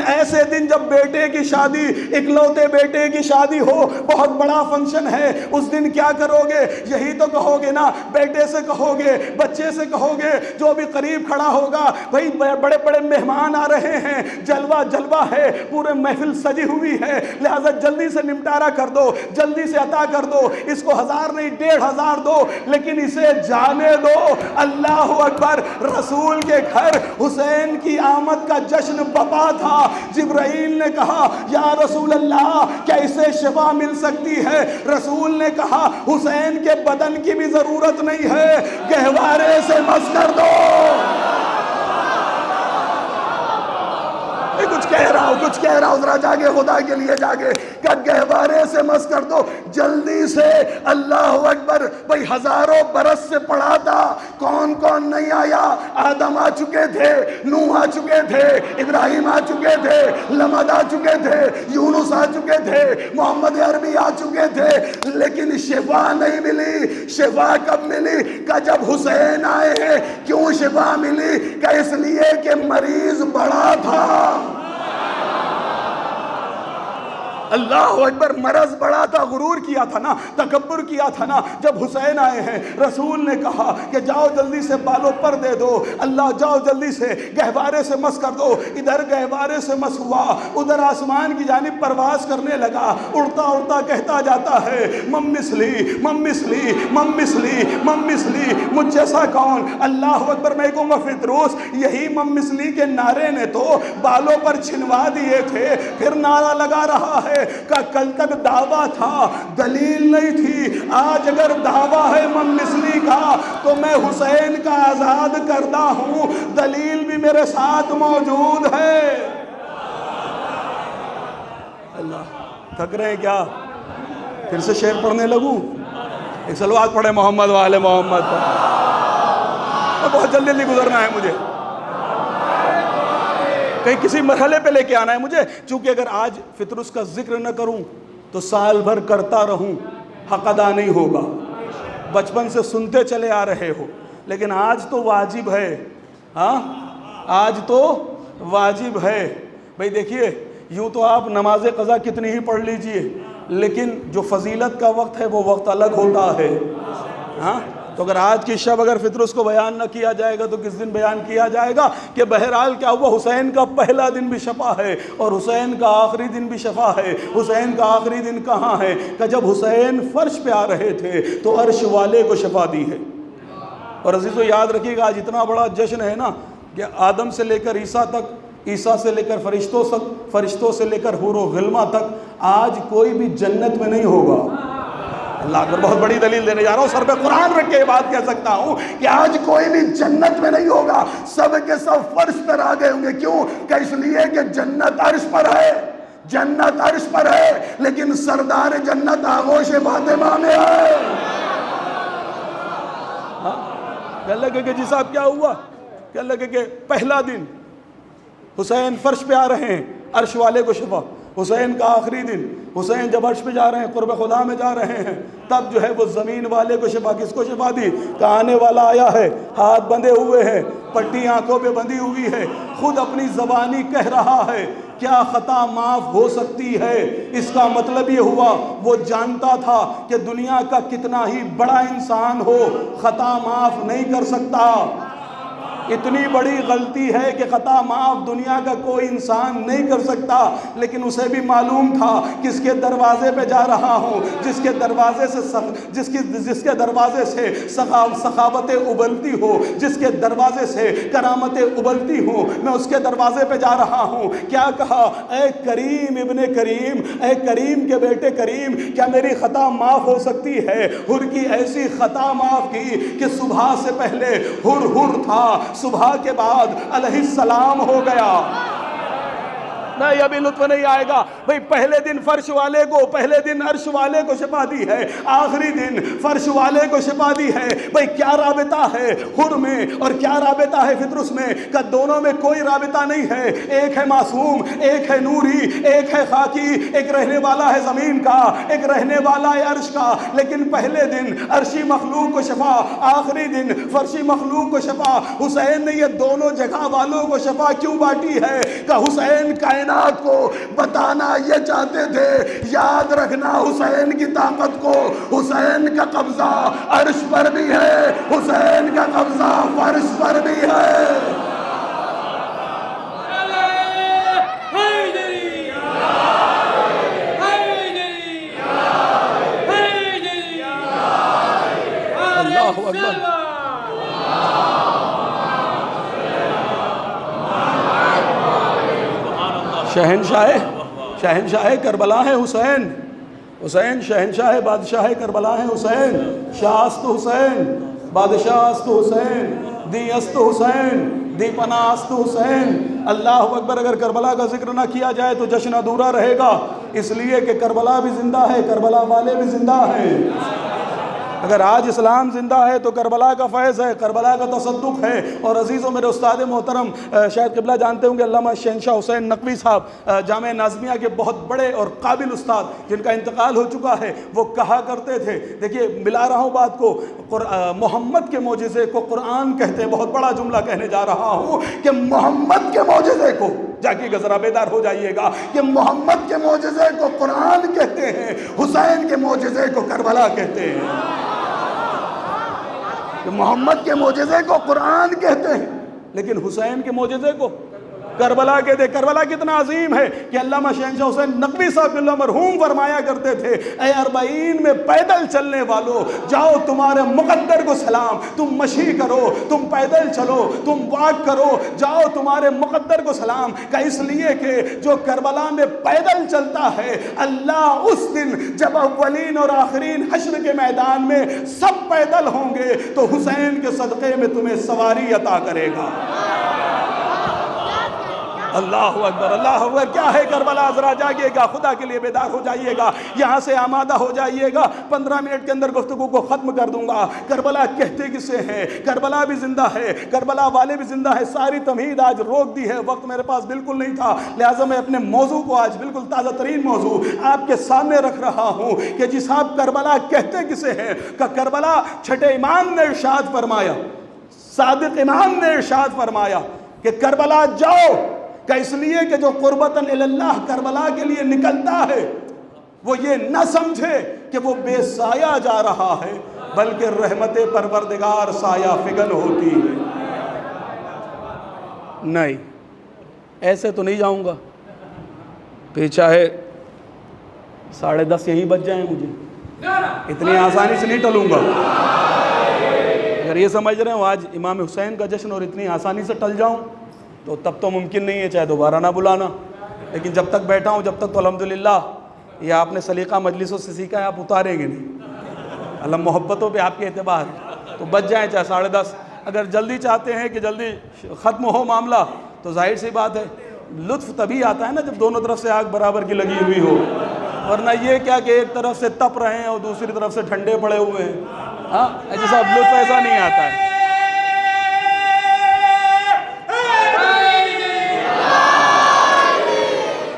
ایسے دن جب بیٹے کی شادی، اکلوتے بیٹے کی شادی ہو، بہت بڑا فنکشن ہے، اس دن کیا کرو گے؟ یہی تو کہو گے نا، بیٹے سے کہو گے، بچے سے کہو گے، جو بھی قریب کھڑا ہوگا بھئی بڑے بڑے مہمان آ رہے ہیں، جلوہ ہے، پورے محفل سجی ہوئی ہے، لہٰذا جلدی سے نمٹارا کر دو، جلدی سے عطا کر دو، اس کو 1000 نہیں 1500 دو، لیکن اسے جانے دو۔ اللہ اکبر۔ رسول کے گھر حسین کی آمد کا جشن بپا تھا۔ جبرائیل نے کہا یا رسول اللہ کیا اسے شفا مل سکتی ہے؟ رسول نے کہا حسین کے بدن کی بھی ضرورت نہیں ہے، گہوارے سے مس کر دو۔ کچھ کہہ رہا ہوں ذرا جاگے، خدا کے لیے جاگے، کہ گہوارے سے مس کر دو جلدی سے۔ اللہ اکبر۔ بھئی ہزاروں برس سے پڑا تھا، کون نہیں آیا؟ آدم آ چکے تھے، نوح آ چکے تھے، ابراہیم آ چکے تھے، لمد آ چکے تھے، یونس آ چکے تھے، محمد عربی آ چکے تھے، لیکن شفا نہیں ملی۔ شفا کب ملی؟ کہ جب حسین آئے ہیں۔ کیوں شفا ملی؟ کہ اس لیے کہ مریض بڑا تھا۔ اللہ اکبر۔ مرض بڑا تھا، غرور کیا تھا نا، تکبر کیا تھا نا۔ جب حسین آئے ہیں رسول نے کہا کہ جاؤ جلدی سے بالوں پر دے دو، اللہ جاؤ جلدی سے گہوارے سے مس کر دو۔ ادھر گہوارے سے مس ہوا، ادھر آسمان کی جانب پرواز کرنے لگا، اڑتا اڑتا کہتا جاتا ہے مم مثلی مم مثلی مم مثلی مم مثلی، مجھ جیسا کون؟ اللہ اکبر۔ میں کہوں گا فطروس یہی مم مثلی کے نعرے نے تو بالوں پر چھنوا دیے تھے، پھر نعرہ لگا رہا ہے کہ کل تک دعویٰ تھا، دلیل نہیں تھی، آج اگر دعویٰ ہے مم مثلی کا تو میں حسین کا آزاد کردہ ہوں، دلیل بھی میرے ساتھ موجود ہے۔ اللہ تھک رہے ہیں کیا؟ پھر سے شعر پڑھنے لگوں؟ ایک صلوات پڑھے محمد وآل محمد پر۔ بہت جلدی گزرنا ہے مجھے، کہیں کسی مرحلے پہ لے کے آنا ہے مجھے، چونکہ اگر آج فطرس کا ذکر نہ کروں تو سال بھر کرتا رہوں، حق ادا نہیں ہوگا۔ بچپن سے سنتے چلے آ رہے ہو، لیکن آج تو واجب ہے۔ ہاں آج تو واجب ہے۔ بھئی دیکھیے یوں تو آپ نماز قضا کتنی ہی پڑھ لیجئے، لیکن جو فضیلت کا وقت ہے وہ وقت الگ ہوتا ہے. ہاں تو اگر آج کی شب اگر فطر اس کو بیان نہ کیا جائے گا تو کس دن بیان کیا جائے گا؟ کہ بہرحال کیا ہوا، حسین کا پہلا دن بھی شفا ہے اور حسین کا آخری دن بھی شفا ہے. حسین کا آخری دن کہاں ہے؟ کہ جب حسین فرش پہ آ رہے تھے تو عرش والے کو شفا دی ہے. اور عزیزو یاد رکھیے گا، آج اتنا بڑا جشن ہے نا کہ آدم سے لے کر عیسیٰ تک، عیسیٰ سے لے کر فرشتوں سے لے کر حور و غلماں تک، آج کوئی بھی جنت میں نہیں ہوگا. اللہ اکبر، بہت بڑی دلیل دینے جا رہا ہوں، سر پہ قرآن رکھ کے یہ بات کہہ سکتا ہوں کہ آج کوئی بھی جنت میں نہیں ہوگا. سب کے سب فرش پر آ گئے ہوں گے. کیوں؟ کہ اس لیے کہ جنت عرش پر ہے، جنت عرش پر ہے، لیکن سردار جنت آغوش فاطمہ میں ہے. کہنے لگے کہ جی صاحب کیا ہوا؟ کہنے لگے کہ پہلا دن حسین فرش پہ آ رہے ہیں، عرش والے کو شفا. حسین کا آخری دن، حسین جب عرش پہ جا رہے ہیں، قرب خدا میں جا رہے ہیں، تب جو ہے وہ زمین والے کو شفا. کس کو شفا دی؟ کہ آنے والا آیا ہے، ہاتھ بندھے ہوئے ہیں، پٹی آنکھوں پہ بندھی ہوئی ہے، خود اپنی زبانی کہہ رہا ہے کیا خطا معاف ہو سکتی ہے. اس کا مطلب یہ ہوا وہ جانتا تھا کہ دنیا کا کتنا ہی بڑا انسان ہو خطا معاف نہیں کر سکتا. اتنی بڑی غلطی ہے کہ خطا معاف دنیا کا کوئی انسان نہیں کر سکتا، لیکن اسے بھی معلوم تھا کس کے دروازے پہ جا رہا ہوں، جس کے دروازے سے سخاوتیں ابلتی ہو، جس کے دروازے سے کرامتیں ابلتی ہوں، میں اس کے دروازے پہ جا رہا ہوں. کیا کہا؟ اے کریم ابن کریم، اے کریم کے بیٹے کریم، کیا میری خطا معاف ہو سکتی ہے؟ حر کی ایسی خطا معاف کی کہ صبح سے پہلے حر تھا، صبح کے بعد علیہ السلام ہو گیا. نہیں ابھی لطف نہیں آئے گا بھئی. پہلے دن فرش والے کو، پہلے دن عرش والے کو شفا دی ہے، آخری دن فرش والے کو شفا دی ہے. بھئی کیا رابطہ ہے حر میں اور کیا رابطہ ہے فطرس میں؟ کہ دونوں میں کوئی رابطہ نہیں ہے. ایک ہے معصوم، ایک ہے نوری، ایک ہے خاکی، ایک رہنے والا ہے زمین کا، ایک رہنے والا ہے عرش کا. لیکن پہلے دن عرشی مخلوق کو شفا، آخری دن فرشی مخلوق کو شفا. حسین نے یہ دونوں جگہ والوں کو شفا کیوں بانٹی ہے؟ کہ حسین کائنات کو بتانا یہ چاہتے تھے، یاد رکھنا حسین کی طاقت کو، حسین کا قبضہ عرش پر بھی ہے، حسین کا قبضہ فرش پر بھی ہے. اللہ اکبر. شہنشاہ کربلا ہے حسین. حسین شہنشاہ بادشاہ کربلا ہے حسین. شاہ است حسین، بادشاہ است حسین، دی است حسین، دی پناہ است حسین. اللہ اکبر. اگر کربلا کا ذکر نہ کیا جائے تو جشن ادھورا رہے گا، اس لیے کہ کربلا بھی زندہ ہے، کربلا والے بھی زندہ ہیں. اگر آج اسلام زندہ ہے تو کربلا کا فیض ہے، کربلا کا تصدق ہے. اور عزیزوں میرے استاد محترم شاید قبلہ جانتے ہوں گے علامہ شہنشاہ حسین نقوی صاحب، جامعہ ناظمیہ کے بہت بڑے اور قابل استاد جن کا انتقال ہو چکا ہے، وہ کہا کرتے تھے، دیکھیے ملا رہا ہوں بات کو، محمد کے معجزے کو قرآن کہتے ہیں. بہت بڑا جملہ کہنے جا رہا ہوں کہ محمد کے معجزے کو، جاکے گا ذرا بیدار ہو جائیے گا، کہ محمد کے معجزے کو قرآن کہتے ہیں، حسین کے معجزے کو کربلا کہتے ہیں. کہ محمد کے معجزے کو قرآن کہتے ہیں لیکن حسین کے معجزے کو کربلا کہتے ہیں. کربلا کتنا عظیم ہے کہ علامہ شہنشاہ حسین نقوی صاحب اللہ مرحوم فرمایا کرتے تھے، اے اربعین میں پیدل چلنے والو، جاؤ تمہارے مقدر کو سلام. تم مشی کرو، تم پیدل چلو، تم واک کرو، جاؤ تمہارے مقدر کو سلام. کہ اس لیے کہ جو کربلا میں پیدل چلتا ہے، اللہ اس دن جب اولین اور آخرین حشر کے میدان میں سب پیدل ہوں گے تو حسین کے صدقے میں تمہیں سواری عطا کرے گا. اللہ اکبر، اللہ اکبر. کیا ہے کربلا؟ ذرا جاگیے گا، خدا کے لیے بیدار ہو جائیے گا، یہاں سے آمادہ ہو جائیے گا. 15 منٹ کے اندر گفتگو کو ختم کر دوں گا. کربلا کہتے کسے ہیں؟ کربلا بھی زندہ ہے، کربلا والے بھی زندہ ہے. ساری تمہید آج روک دی ہے، وقت میرے پاس بالکل نہیں تھا، لہٰذا میں اپنے موضوع کو آج بالکل تازہ ترین موضوع آپ کے سامنے رکھ رہا ہوں کہ جی صاحب کربلا کہتے کسے ہیں؟ کہ کربلا چھٹے امام نے ارشاد فرمایا، صادق امام نے ارشاد فرمایا کہ کربلا جاؤ، کہ اس لیے کہ جو قربتاً اللہ کربلا کے لیے نکلتا ہے وہ یہ نہ سمجھے کہ وہ بے سایہ جا رہا ہے، بلکہ رحمت پروردگار سایہ فگن ہوتی ہے۔ نہیں، ایسے تو نہیں جاؤں گا، پھر چاہے 10:30 یہی بج جائیں، مجھے اتنی آسانی سے نہیں ٹلوں گا۔ اگر یہ سمجھ رہے ہو آج امام حسین کا جشن اور اتنی آسانی سے ٹل جاؤں تو تب تو ممکن نہیں ہے، چاہے دوبارہ نہ بلانا، لیکن جب تک بیٹھا ہوں جب تک تو الحمدللہ یہ آپ نے سلیقہ مجلسوں سے سیکھا ہے، آپ اتاریں گے نہیں۔ اللہ محبتوں پہ آپ کے اعتبار ہے، تو بچ جائیں چاہے 10:30۔ اگر جلدی چاہتے ہیں کہ جلدی ختم ہو معاملہ تو ظاہر سی بات ہے لطف تبھی آتا ہے نا جب دونوں طرف سے آگ برابر کی لگی ہوئی ہو، ورنہ یہ کیا کہ ایک طرف سے تپ رہے ہیں اور دوسری طرف سے ٹھنڈے پڑے ہوئے ہیں، ہاں ایسا لطف ایسا نہیں آتا ہے۔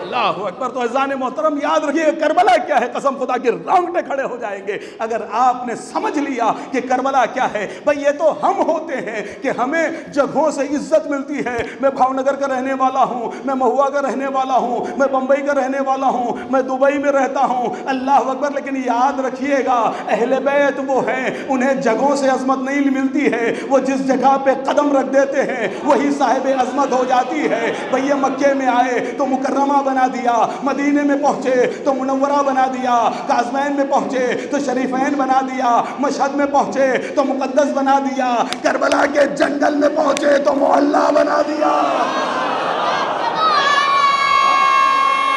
اللہ اکبر۔ تو عزیزان محترم یاد رکھیے کربلا کیا ہے، قسم خدا کے رونگٹے کھڑے ہو جائیں گے اگر آپ نے سمجھ لیا کہ کربلا کیا ہے۔ بھئی یہ تو ہم ہوتے ہیں کہ ہمیں جگہوں سے عزت ملتی ہے، میں بھاؤ نگر کا رہنے والا ہوں، میں مہوا کا رہنے والا ہوں، میں بمبئی کا رہنے والا ہوں، میں دبئی میں رہتا ہوں، اللہ اکبر، لیکن یاد رکھیے گا اہل بیت وہ ہیں انہیں جگہوں سے عظمت نہیں ملتی ہے، وہ جس جگہ پہ قدم رکھ دیتے ہیں وہی صاحب عظمت ہو جاتی ہے۔ بھئی یہ مکے میں آئے تو مکرمہ بنا دیا، مدینے میں پہنچے تو منورہ بنا دیا، کاظمین میں پہنچے تو شریفین بنا دیا، مشہد میں پہنچے تو مقدس بنا دیا، کربلا کے جنگل میں پہنچے تو محلہ بنا دیا۔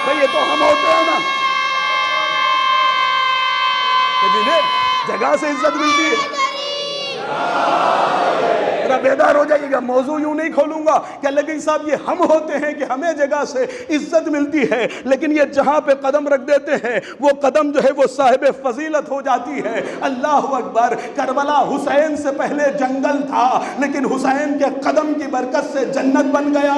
بھئی یہ تو ہم ہوتے ہیں نا کہ جنہیں جگہ سے عزت ملتی ہے۔ بیدار ہو جائیے گا، موضوع یوں نہیں کھولوں گا کہ لیکن صاحب یہ ہم ہوتے ہیں کہ ہمیں جگہ سے عزت ملتی ہے، لیکن یہ جہاں پہ قدم رکھ دیتے ہیں وہ قدم جو ہے وہ صاحب فضیلت ہو جاتی ہے۔ اللہ اکبر۔ کربلا حسین سے پہلے جنگل تھا لیکن حسین کے قدم کی برکت سے جنت بن گیا۔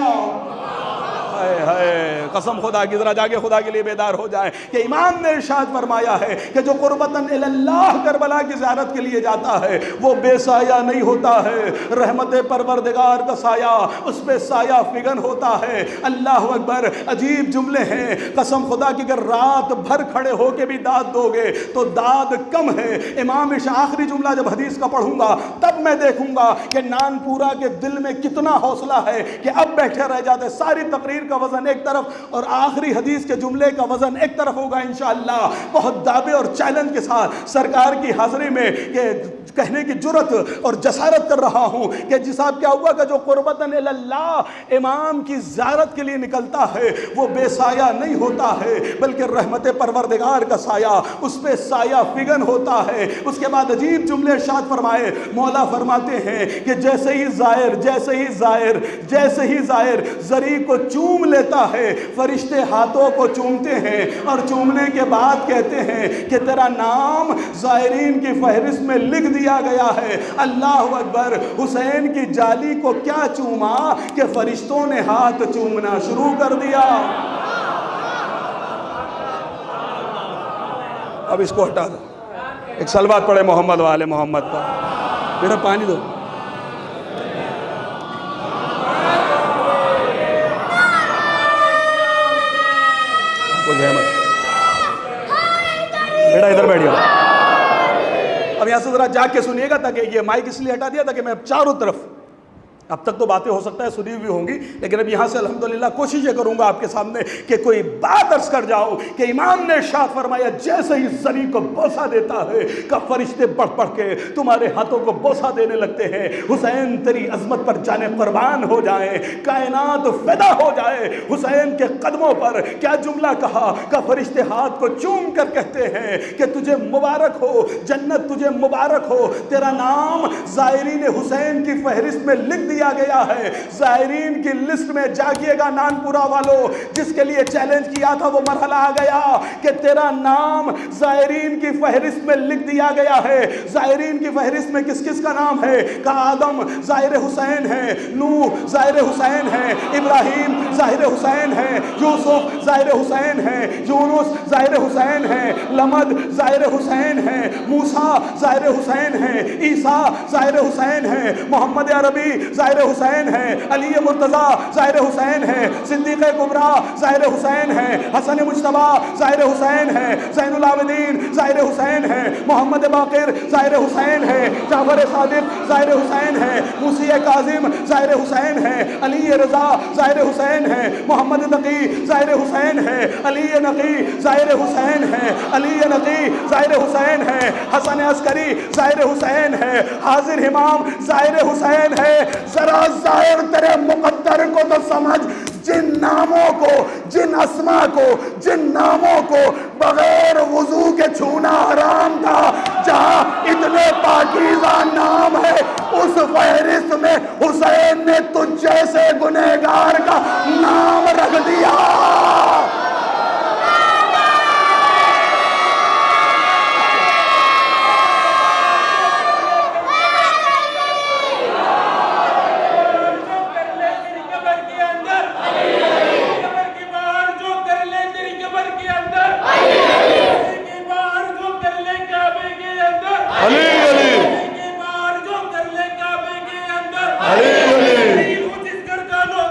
قسم خدا کی، ذرا جاگے خدا کے لیے بیدار ہو جائے کہ امام نے ارشاد فرمایا ہے کہ جو قربتاً اللہ کربلا کی زیارت کے لیے جاتا ہے وہ بے سایہ نہیں ہوتا ہے، رحمت پروردگار کا سایہ اس پہ سایہ فگن ہوتا ہے۔ اللہ اکبر۔ عجیب جملے ہیں، قسم خدا کی اگر رات بھر کھڑے ہو کے بھی داد دو گے تو داد کم ہے۔ امام آخری جملہ جب حدیث کا پڑھوں گا تب میں دیکھوں گا کہ نان پورا کے دل میں کتنا حوصلہ ہے کہ اب بیٹھے رہ جاتے، ساری تقریر کا وزن ایک طرف اور آخری حدیث کے جملے کا وزن ایک طرف ہوگا انشاءاللہ۔ بہت دعوے اور چیلنج کے ساتھ سرکار کی حاضری میں کہ کہنے کی جرت اور جسارت کر رہا ہوں کہ جی صاحب کیا ہوا کہ جو قربتاً اللہ امام کی زیارت کے لیے نکلتا ہے وہ بے سایہ نہیں ہوتا ہے بلکہ رحمت پروردگار کا سایہ اس پہ سایہ فگن ہوتا ہے۔ اس کے بعد عجیب جملے ارشاد فرمائے، مولا فرماتے ہیں کہ جیسے ہی زائر زری کو چوم لیتا ہے فرشتے ہاتھوں کو چومتے ہیں اور چومنے کے بعد کہتے ہیں کہ تیرا نام زائرین کی فہرست میں لکھ دیا گیا ہے۔ اللہ اکبر۔ حسین کی جالی کو کیا چوما کہ فرشتوں نے ہاتھ چومنا شروع کر دیا۔ اب اس کو ہٹا دو، ایک صلوات پڑھے محمد والے محمد پر۔ میرا پانی دو۔ بیٹا ادھر بیٹھ جاؤ۔ اب یہاں سے ذرا جا کے سنیے گا تاکہ یہ مائک اس لیے ہٹا دیا تاکہ میں چاروں طرف، اب تک تو باتیں ہو سکتا ہے سنی ہوئی ہوں گی لیکن اب یہاں سے الحمدللہ کوشش یہ کروں گا آپ کے سامنے کہ کوئی بات عرض کر جاؤ کہ امام نے ارشاد فرمایا جیسے ہی زری کو بوسہ دیتا ہے کہ فرشتے بڑھ بڑھ کے تمہارے ہاتھوں کو بوسہ دینے لگتے ہیں۔ حسین تیری عظمت پر جانے قربان ہو جائیں، کائنات فدا ہو جائے حسین کے قدموں پر۔ کیا جملہ کہا کہ فرشتے ہاتھ کو چوم کر کہتے ہیں کہ تجھے مبارک ہو، جنت تجھے مبارک ہو، تیرا نام زائرین حسین کی فہرست میں لکھ دیا گیا ہے۔ زائرین کی لسٹ میں جاگیے گا نانپورہ والوں، جس کے لیے چیلنج کیا تھا وہ مرحلہ آ گیا کہ تیرا نام زائرین کی فہرست میں لکھ دیا گیا ہے۔ زائرین کی فہرست میں کس کس کا نام ہے کہ آدم ظاہر حسین ہے، نوح ظاہر حسین ہے، ابراہیم ظاہر حسین ہے، یوسف ظاہر حسین ہے، یونس ظاہر حسین ہے، لمد ظاہر حسین ہے، موسیٰ ظاہر حسین ہے، عیسیٰ ظاہر حسین ہے، محمد عربی ظاہر حسین ہے، علی مرتضیٰ ظاہر حسین ہے، صدیق کبریٰ ظاہر حسین ہے، حسن مجتبیٰ ظاہر حسین ہے، زین العابدین ظاہر حسین ہے، محمد باقر ظاہر حسین ہے، جعفر صادق ظاہر حسین ہے، موسی کاظم ظاہر حسین ہے، علی رضا ظاہر حسین ہے، محمد نقی ظاہر حسین ہے، علی نقی ظاہر حسین ہے، علی نقی ظاہر حسین ہے، حسن عسکری ظاہر حسین ہے، حاضر امام ظاہر حسین ہے۔ ذرا ظاہر تیرے مقدر کو تو سمجھ، جن ناموں کو، جن اسما کو، جن ناموں کو بغیر وضو کے چھونا حرام تھا، جہاں اتنے پاکیزہ نام ہے، اس فہرست میں حسین نے تجھ جیسے گنہگار کا نام رکھ دیا۔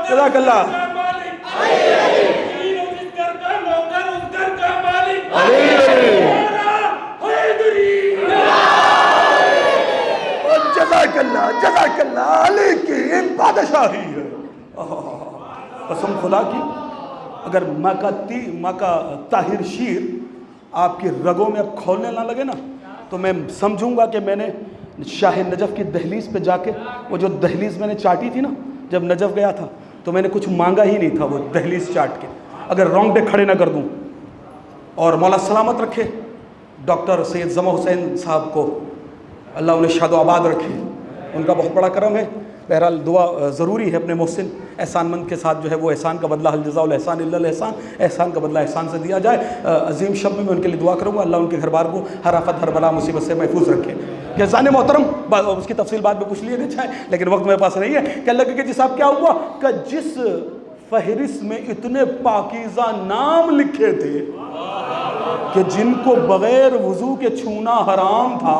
جزاک اللہ۔ جزاک اللہ، جزاک اللہ، علی کی بادشاہی ہے۔ قسم خدا کی اگر ماں کا طاہر شیر آپ کی رگوں میں اب کھولنے نہ لگے نا تو میں سمجھوں گا کہ میں نے شاہ نجف کی دہلیز پہ جا کے، وہ جو دہلیز میں نے چاٹی تھی نا جب نجف گیا تھا، تو میں نے کچھ مانگا ہی نہیں تھا وہ دہلیز چاٹ کے، اگر رونگٹے کھڑے نہ کر دوں۔ اور مولا سلامت رکھے ڈاکٹر سید ضمیٰ حسین صاحب کو، اللہ انہیں شاد و آباد رکھے، ان کا بہت بڑا کرم ہے۔ بہرحال دعا ضروری ہے اپنے محسن احسان مند کے ساتھ، جو ہے وہ احسان کا بدلہ الجزاء الاحسان الا الاحسان، احسان کا بدلہ احسان سے دیا جائے۔ عظیم شب میں ان کے لیے دعا کروں گا، اللہ ان کے گھر بار کو ہر آفت ہر بلا مصیبت سے محفوظ رکھے۔ یزدان محترم، اس کی تفصیل بعد میں کچھ لیے چاہے، لیکن وقت میرے پاس نہیں ہے کہ اللہ کے جی صاحب کیا ہوا کہ جس فہرست میں اتنے پاکیزہ نام لکھے تھے کہ جن کو بغیر وضو کے چھونا حرام تھا،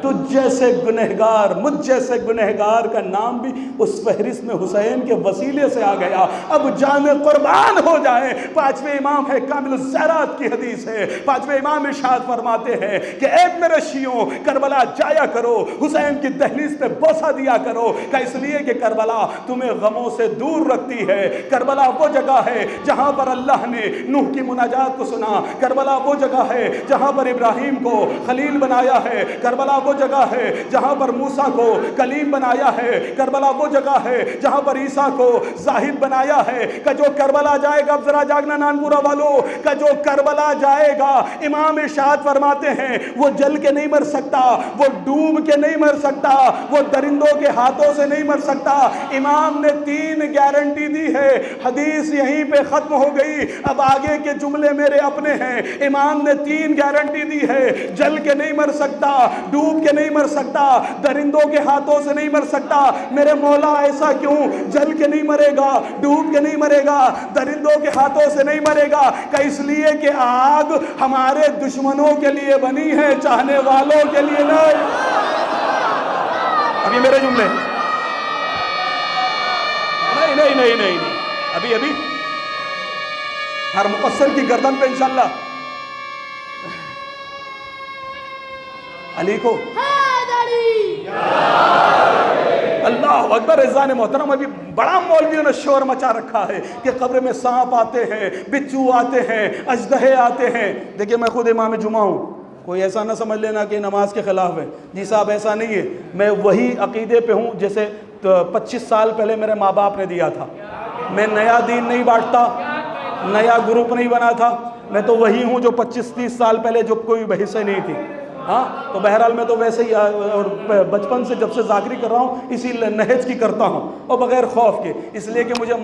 تو جیسے گنہگار، مجھ جیسے گنہگار کا نام بھی اس فہرست میں حسین کے وسیلے سے آ گیا۔ اب جان قربان ہو جائے۔ پانچویں امام ہے، کامل الزیرات کی حدیث ہے، پانچویں امام ارشاد فرماتے ہیں کہ اے میرے شیعوں، کربلا جایا کرو، حسین کی دہلیز پہ بوسہ دیا کرو، کہ اس لیے کہ کربلا تمہیں غموں سے دور رکھتی ہے۔ کربلا وہ جگہ ہے جہاں پر اللہ نے نوح کی مناجات کو سنا، کربلا وہ جگہ ہے جہاں پر ابراہیم کو خلیل بنایا ہے، کربلا وہ جگہ ہے جہاں پر موسیٰ کو کلیم بنایا ہے، کربلا وہ جگہ ہے جہاں پر عیسیٰ کو زاہد بنایا ہے۔ کہ جو کربلا جائے گا، اب ذرا جاگنا نانپورہ والو، کہ جو کربلا جائے گا، امام ارشاد فرماتے ہیں وہ جل کے نہیں مر سکتا، وہ ڈوب کے نہیں مر سکتا، وہ درندوں کے ہاتھوں سے نہیں مر سکتا۔ امام نے 3 گارنٹی دی ہے، حدیث یہیں پہ ختم ہو گئی، اب آگے کے جملے میرے اپنے ہیں۔ امام نے 3 گارنٹی دی ہے، جل کے نہیں مر سکتا، ڈوب کے نہیں مر سکتا، درندوں کے ہاتھوں سے نہیں مر سکتا۔ میرے مولا ایسا کیوں؟ جل کے نہیں مرے گا، ڈوب کے نہیں مرے گا، درندوں کے ہاتھوں سے نہیں مرے گا، کہ اس لیے کہ آگ ہمارے دشمنوں کے لیے بنی ہے، چاہنے والوں کے لیے نہیں۔ ابھی میرے جملے نہیں، ابھی ہر مقصر کی گردن پہ انشاءاللہ علی کو اللہ اکبر۔ عزیزان محترم، ابھی بڑا مولویوں نے شور مچا رکھا ہے کہ قبر میں سانپ آتے ہیں، بچو آتے ہیں، اژدہے آتے ہیں۔ دیکھیں میں خود امام جمعہ ہوں، کوئی ایسا نہ سمجھ لینا کہ نماز کے خلاف ہے، جی صاحب ایسا نہیں ہے۔ میں وہی عقیدے پہ ہوں جیسے 25 سال پہلے میرے ماں باپ نے دیا تھا۔ میں نیا دین نہیں بانٹتا، نیا گروپ نہیں بنا تھا، میں تو وہی ہوں جو 25-30 سال پہلے جو کوئی بحث نہیں تھی۔ ہاں تو بہرحال میں تو ویسے ہی، اور بچپن سے جب سے ذاکری کر رہا ہوں اسی نہج کی کرتا ہوں، اور بغیر خوف کے، اس لیے کہ مجھے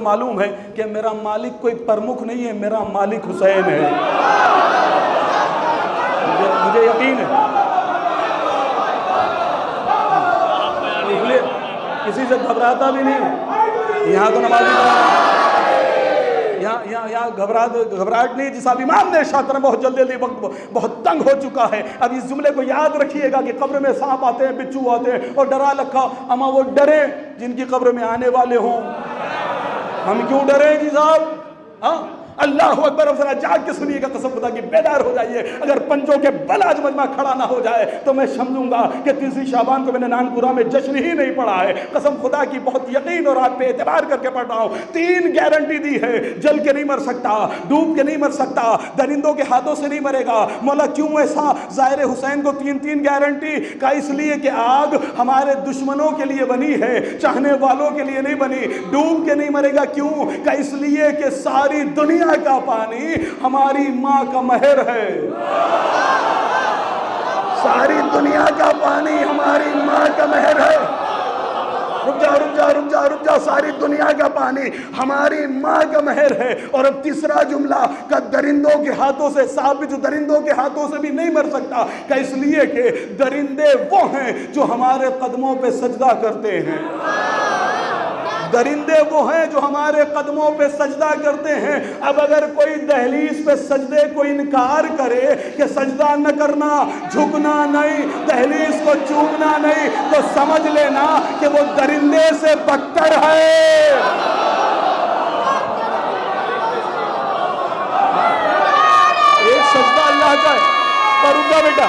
معلوم ہے کہ میرا مالک کوئی پرمکھ نہیں ہے، میرا مالک حسین ہے، مجھے یقین ہے۔ اس لیے کسی سے گھبراتا بھی نہیں، یہاں تو نمازی یہاں گھبراہٹ نہیں، جس امام نے ارشاد فرمایا بہت جلدی وقت بہت تنگ ہو چکا ہے، اب اس جملے کو یاد رکھیے گا کہ قبر میں سانپ آتے ہیں، بچھو آتے ہیں اور ڈرا رکھا، اما وہ ڈرے جن کی قبر میں آنے والے ہوں۔ ہم کیوں ڈریں جی صاحب؟ ہاں اللہ اکبر، ذرا جاگ کے سنیے گا، قسم خدا کی بیدار ہو جائیے۔ اگر پنجوں کے بل آج مجمع کھڑا نہ ہو جائے تو میں سمجھوں گا کہ 30 شعبان کو میں نے نانپورہ میں جشن ہی نہیں پڑھا ہے۔ قسم خدا کی بہت یقین اور آپ پہ اعتبار کر کے پڑھ رہا ہوں۔ 3 گارنٹی دی ہے، جل کے نہیں مر سکتا، ڈوب کے نہیں مر سکتا، درندوں کے ہاتھوں سے نہیں مرے گا۔ مولا کیوں ایسا؟ ظاہر حسین کو 3 گارنٹی کا، اس لیے کہ آگ ہمارے دشمنوں کے لیے بنی ہے، چاہنے والوں کے لیے نہیں بنی۔ ڈوب کے نہیں مرے گا، کیوں؟ کہ اس لیے کہ ساری دنیا کا پانی ہماری ماں کا مہر ہے۔ ساری دنیا کا پانی ہماری ماں کا مہر ہے۔ رک جا، ساری دنیا کا پانی ہماری ماں کا مہر ہے۔ اور اب تیسرا جملہ کہ درندوں کے ہاتھوں سے، صاحب بھی جو درندوں کے ہاتھوں سے بھی نہیں مر سکتا، کہ اس لیے کہ درندے وہ ہیں جو ہمارے قدموں پہ سجدہ کرتے ہیں۔ درندے وہ ہیں جو ہمارے قدموں پہ سجدہ کرتے ہیں۔ اب اگر کوئی دہلیز پہ سجدے کو انکار کرے کہ سجدہ نہ کرنا، جھکنا نہیں، دہلیز کو چومنا نہیں، تو سمجھ لینا کہ وہ درندے سے بدتر ہے۔ ایک سجدہ اللہ کا ہے، پر رک جا بیٹا،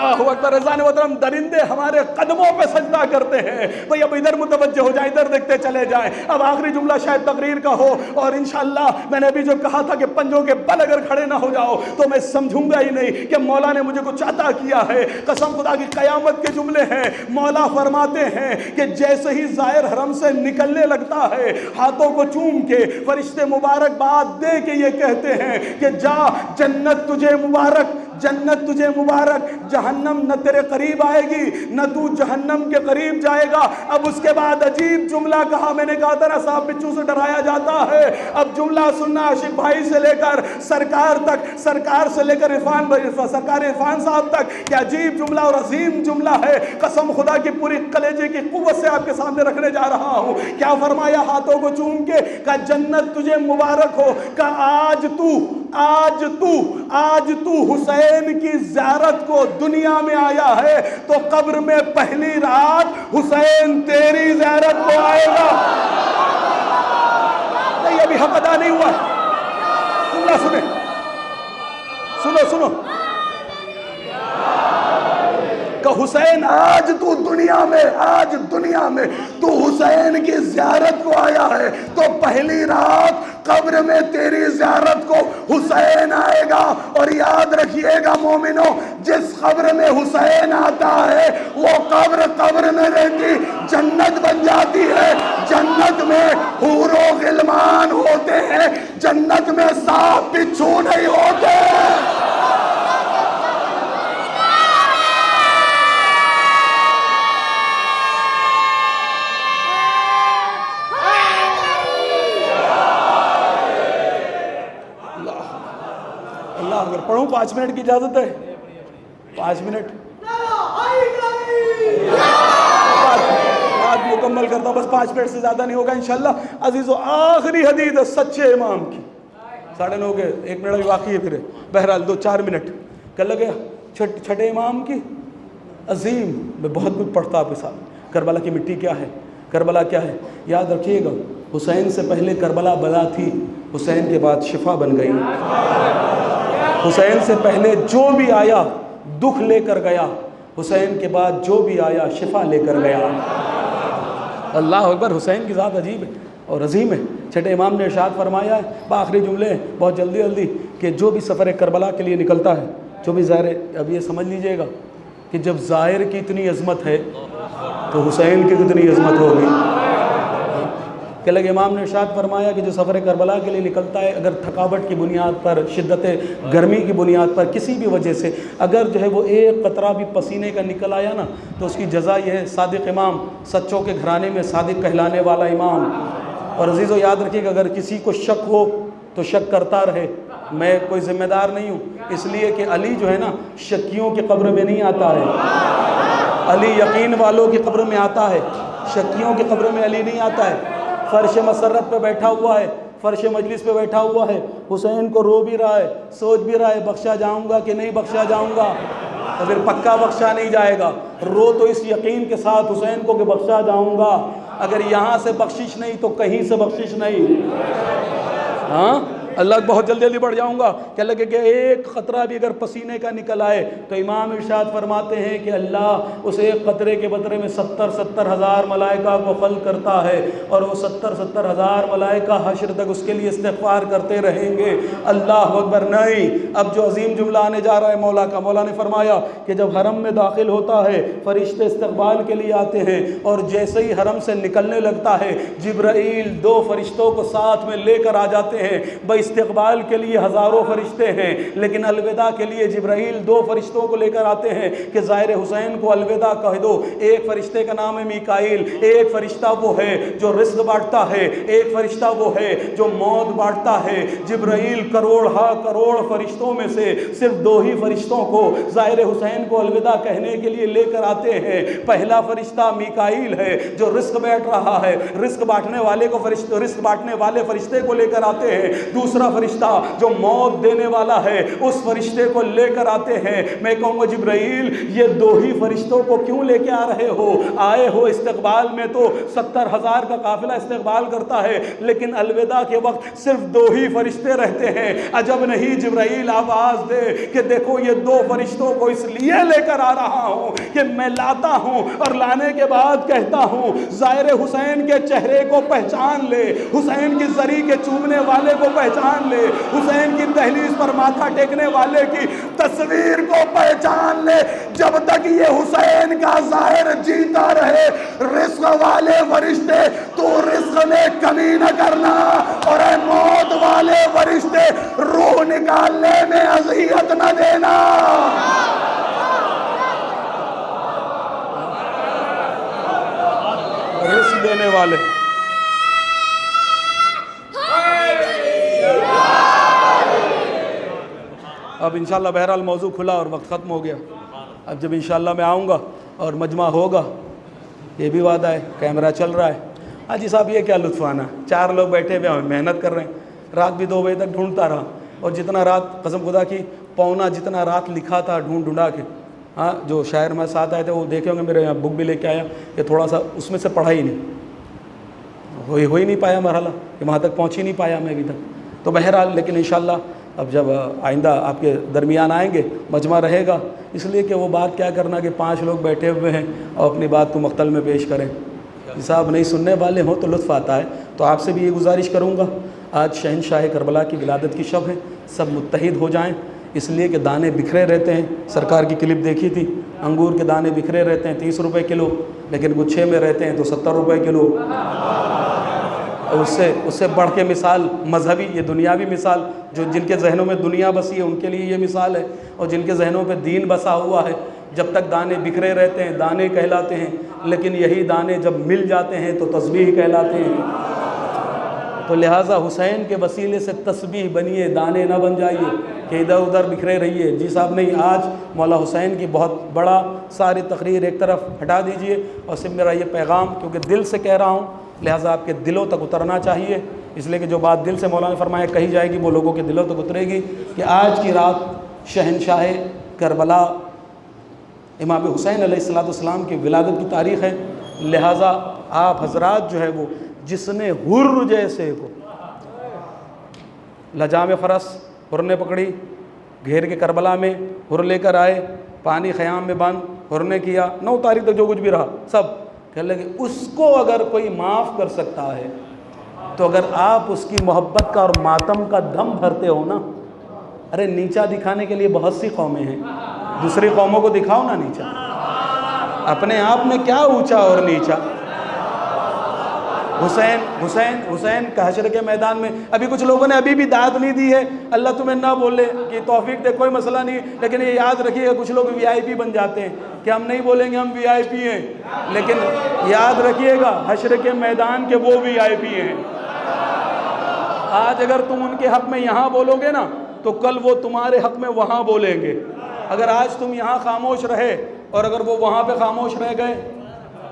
اللہ اکبر، رضوان محترم، درندے ہمارے قدموں پہ سجدہ کرتے ہیں۔ بھئی اب ادھر متوجہ ہو جائیں، ادھر دیکھتے چلے جائیں۔ اب آخری جملہ شاید تقریر کا ہو، اور انشاءاللہ میں نے ابھی جو کہا تھا کہ پنجوں کے بل اگر کھڑے نہ ہو جاؤ تو میں سمجھوں گا ہی نہیں کہ مولا نے مجھے کچھ عطا کیا ہے۔ قسم خدا کی قیامت کے جملے ہیں۔ مولا فرماتے ہیں کہ جیسے ہی ظاہر حرم سے نکلنے لگتا ہے، ہاتھوں کو چوم کے فرشتے مبارکباد دے کے یہ کہتے ہیں کہ جا، جنت تجھے مبارک، جنت تجھے مبارک، جہنم نہ تیرے قریب آئے گی نہ تو جہنم کے قریب جائے گا۔ اب اس کے بعد عجیب جملہ کہا، میں نے کہا تھا نا صاحب بچوں سے ڈرایا جاتا ہے۔ اب جملہ سننا، عاشق بھائی سے لے کر سرکار تک، سرکار سے لے کر سرکار عرفان صاحب تک، کہ عجیب جملہ اور عظیم جملہ ہے۔ قسم خدا کی پوری کلیجے کی قوت سے آپ کے سامنے رکھنے جا رہا ہوں۔ کیا فرمایا ہاتھوں کو چوم کے؟ کہ جنت تجھے مبارک ہو، کہ آج تو حسین کی زیارت کو دنیا میں آیا ہے تو قبر میں پہلی رات حسین تیری زیارت کو آئے گا۔ نہیں، ابھی حق ادا نہیں ہوا، جملہ سنو کہ حسین آج دنیا میں تو حسین کی زیارت کو آیا ہے تو پہلی رات قبر میں تیری زیارت کو حسین آئے گا۔ اور یاد رکھیے گا مومنو، جس قبر میں حسین آتا ہے وہ قبر میں رہتی جنت بن جاتی ہے۔ جنت میں حور و غلمان ہوتے ہیں، جنت میں سانپ بچھو نہیں ہوتے۔ اگر پڑھوں 5 منٹ کی اجازت ہے؟ 5 منٹ بات مکمل کرتا ہوں، بس 5 منٹ سے زیادہ نہیں ہوگا انشاءاللہ۔ عزیزو، آخری حدیث ہے سچے امام کی، 9:30 ہو گئے، 1 منٹ بھی باقی ہے، پھر بہرحال 2-4 منٹ کر لگے۔ چھٹے امام کی عظیم، میں بہت کچھ پڑھتا آپ کے ساتھ۔ کربلا کی مٹی کیا ہے، کربلا کیا ہے، یاد رکھیے گا۔ حسین سے پہلے کربلا بلا تھی، حسین کے بعد شفا بن گئی۔ حسین سے پہلے جو بھی آیا دکھ لے کر گیا، حسین کے بعد جو بھی آیا شفا لے کر گیا۔ اللہ اکبر، حسین کی ذات عجیب ہے اور عظیم ہے۔ چھٹے امام نے ارشاد فرمایا ہے، بآخری جملے بہت جلدی کہ جو بھی سفر کربلا کے لیے نکلتا ہے، جو بھی ظاہر، اب یہ سمجھ لیجئے گا کہ جب ظاہر کی اتنی عظمت ہے تو حسین کی کتنی عظمت ہوگی۔ کہ لگے امام نے ارشاد فرمایا کہ جو سفر کربلا کے لیے نکلتا ہے، اگر تھکاوٹ کی بنیاد پر، شدت گرمی کی بنیاد پر، کسی بھی وجہ سے اگر جو ہے وہ ایک قطرہ بھی پسینے کا نکل آیا نا، تو اس کی جزا یہ ہے، صادق امام، سچوں کے گھرانے میں صادق کہلانے والا امام۔ اور عزیزو یاد رکھیے کہ اگر کسی کو شک ہو تو شک کرتا رہے، میں کوئی ذمہ دار نہیں ہوں، اس لیے کہ علی جو ہے نا شکیوں کی قبر میں نہیں آتا ہے۔ علی یقین والوں کی قبر میں آتا ہے، شکیوں کی قبر میں علی نہیں آتا ہے۔ فرش مسرت پہ بیٹھا ہوا ہے، فرش مجلس پہ بیٹھا ہوا ہے، حسین کو رو بھی رہا ہے، سوچ بھی رہا ہے بخشا جاؤں گا کہ نہیں بخشا جاؤں گا، تو پھر پکا بخشا نہیں جائے گا۔ رو تو اس یقین کے ساتھ حسین کو کہ بخشا جاؤں گا، اگر یہاں سے بخشش نہیں تو کہیں سے بخشش نہیں۔ ہاں اللہ بہت جلدی جلدی بڑھ جاؤں گا کہ اللہ کہ ایک قطرہ بھی اگر پسینے کا نکل آئے تو امام ارشاد فرماتے ہیں کہ اللہ اس ایک قطرے کے بدلے میں 70 ہزار ملائکہ کو خلق کرتا ہے، اور وہ 70 ہزار ملائکہ حشر تک اس کے لیے استغفار کرتے رہیں گے۔ اللہ اکبر۔ نہیں، اب جو عظیم جملہ آنے جا رہا ہے مولا کا، مولا نے فرمایا کہ جب حرم میں داخل ہوتا ہے فرشتے استقبال کے لیے آتے ہیں، اور جیسے ہی حرم سے نکلنے لگتا ہے جبرائیل 2 فرشتوں کو ساتھ میں لے کر آ جاتے ہیں۔ استقبال کے لیے ہزاروں فرشتے ہیں، لیکن الوداع کے لیے جبرائیل 2 فرشتوں کو لے کر آتے ہیں کہ ظاہر حسین کو الوداع کہہ دو۔ ایک فرشتے کا نام ہے میکائیل، ایک فرشتہ وہ ہے جو رزق بانٹتا ہے، ایک فرشتہ وہ ہے جو موت بانٹتا ہے۔ جبرائیل کروڑ فرشتوں میں سے صرف 2 ہی فرشتوں کو ظاہر حسین کو الوداع کہنے کے لیے لے کر آتے ہیں۔ پہلا فرشتہ میکائیل ہے جو رزق بانٹ رہا ہے، رزق بانٹنے والے فرشتے کو لے کر آتے ہیں۔ دوسرا فرشتہ جو موت دینے والا ہے اس فرشتے کو لے کر آتے ہیں۔ میں کہوں گا جبرائیل یہ 2 ہی فرشتوں کو کیوں لے کے آ رہے ہو؟ آئے ہو استقبال میں تو 70 ہزار کا قافلہ استقبال کرتا ہے، لیکن الوداع کے وقت صرف 2 ہی فرشتے رہتے ہیں۔ عجب نہیں جبرائیل آواز دے کہ دیکھو یہ 2 فرشتوں کو اس لیے لے کر آ رہا ہوں کہ میں لاتا ہوں، اور لانے کے بعد کہتا ہوں ظاہر حسین کے چہرے کو پہچان لے، حسین کی زری کے چومنے والے کو پہچان لے، حسین کی دہلیز پر ماتھا ٹیکنے والے کی تصویر کو پہچان لے۔ جب تک یہ حسین کا ظاہر جیتا رہے رزق والے فرشتے تو رزق میں کمی نہ کرنا، اور اے موت والے فرشتے روح نکالنے میں اذیت نہ دینا۔ رزق دینے والے اب انشاءاللہ بہرحال موضوع کھلا اور وقت ختم ہو گیا۔ اب جب انشاءاللہ میں آؤں گا اور مجمع ہوگا، یہ بھی وعدہ ہے، کیمرہ چل رہا ہے۔ حاجی صاحب یہ کیا لطف آنا، 4 لوگ بیٹھے ہوئے ہیں محنت کر رہے ہیں، رات بھی 2 بجے تک ڈھونڈتا رہا، اور جتنا رات قسم خدا کی پونا جتنا رات لکھا تھا ڈھونڈا کے، ہاں جو شاعر میں ساتھ آئے تھے وہ دیکھے ہوں گے، میرے یہاں بک بھی لے کے آیا کہ تھوڑا سا اس میں سے پڑھا ہی نہیں، ہو ہی نہیں پایا مرحلہ کہ وہاں تک پہنچ ہی نہیں پایا میں ابھی تک۔ تو بہرحال لیکن انشاءاللہ اب جب آئندہ آپ کے درمیان آئیں گے مجمع رہے گا، اس لیے کہ وہ بات کیا کرنا کہ 5 لوگ بیٹھے ہوئے ہیں اور اپنی بات کو مقتل میں پیش کریں۔ صاحب نہیں سننے والے ہوں تو لطف آتا ہے، تو آپ سے بھی یہ گزارش کروں گا، آج شہنشاہ کربلا کی ولادت کی شب ہے، سب متحد ہو جائیں، اس لیے کہ دانے بکھرے رہتے ہیں۔ سرکار کی کلپ دیکھی تھی، انگور کے دانے بکھرے رہتے ہیں 30 روپے کلو، لیکن گچھے میں رہتے ہیں تو 70 روپے کلو۔ اس سے بڑھ کے مثال مذہبی، یہ دنیاوی مثال، جو جن کے ذہنوں میں دنیا بسی ہے ان کے لیے یہ مثال ہے، اور جن کے ذہنوں پہ دین بسا ہوا ہے، جب تک دانے بکھرے رہتے ہیں دانے کہلاتے ہیں، لیکن یہی دانے جب مل جاتے ہیں تو تسبیح کہلاتے ہیں۔ تو لہٰذا حسین کے وسیلے سے تسبیح بنیے، دانے نہ بن جائیے کہ ادھر ادھر بکھرے رہیے۔ جی صاحب نہیں، آج مولا حسین کی بہت بڑا ساری تقریر ایک طرف ہٹا دیجئے، اور صرف میرا یہ پیغام کیونکہ دل سے کہہ رہا ہوں، لہٰذا آپ کے دلوں تک اترنا چاہیے، اس لیے کہ جو بات دل سے مولا نے فرمایا کہی جائے گی وہ لوگوں کے دلوں تک اترے گی، کہ آج کی رات شہنشاہ کربلا امام حسین علیہ السلام کی ولادت کی تاریخ ہے، لہٰذا آپ حضرات جو ہے وہ جس نے حر جیسے کو لجام فرس حر نے پکڑی، گھیر کے کربلا میں حر لے کر آئے، پانی خیام میں بند حر نے کیا، 9 تاریخ تک جو کچھ بھی رہا سب کہنے لگے اس کو اگر کوئی معاف کر سکتا ہے تو اگر آپ اس کی محبت کا اور ماتم کا دم بھرتے ہو نا، ارے نیچا دکھانے کے لیے بہت سی قومیں ہیں، دوسری قوموں کو دکھاؤ نا نیچا، اپنے آپ میں کیا اونچا اور نیچا۔ حسین کا حشر کے میدان میں ابھی کچھ لوگوں نے ابھی بھی داد نہیں دی ہے، اللہ تمہیں نہ بولے کہ توفیق دے، کوئی مسئلہ نہیں، لیکن یہ یاد رکھیے گا کچھ لوگ VIP بن جاتے ہیں کہ ہم نہیں بولیں گے ہم VIP ہیں، لیکن یاد رکھیے گا حشر کے میدان کے وہ VIP ہیں۔ آج اگر تم ان کے حق میں یہاں بولو گے نا تو کل وہ تمہارے حق میں وہاں بولیں گے۔ اگر آج تم یہاں خاموش رہے اور اگر وہ وہاں پہ خاموش رہ گئے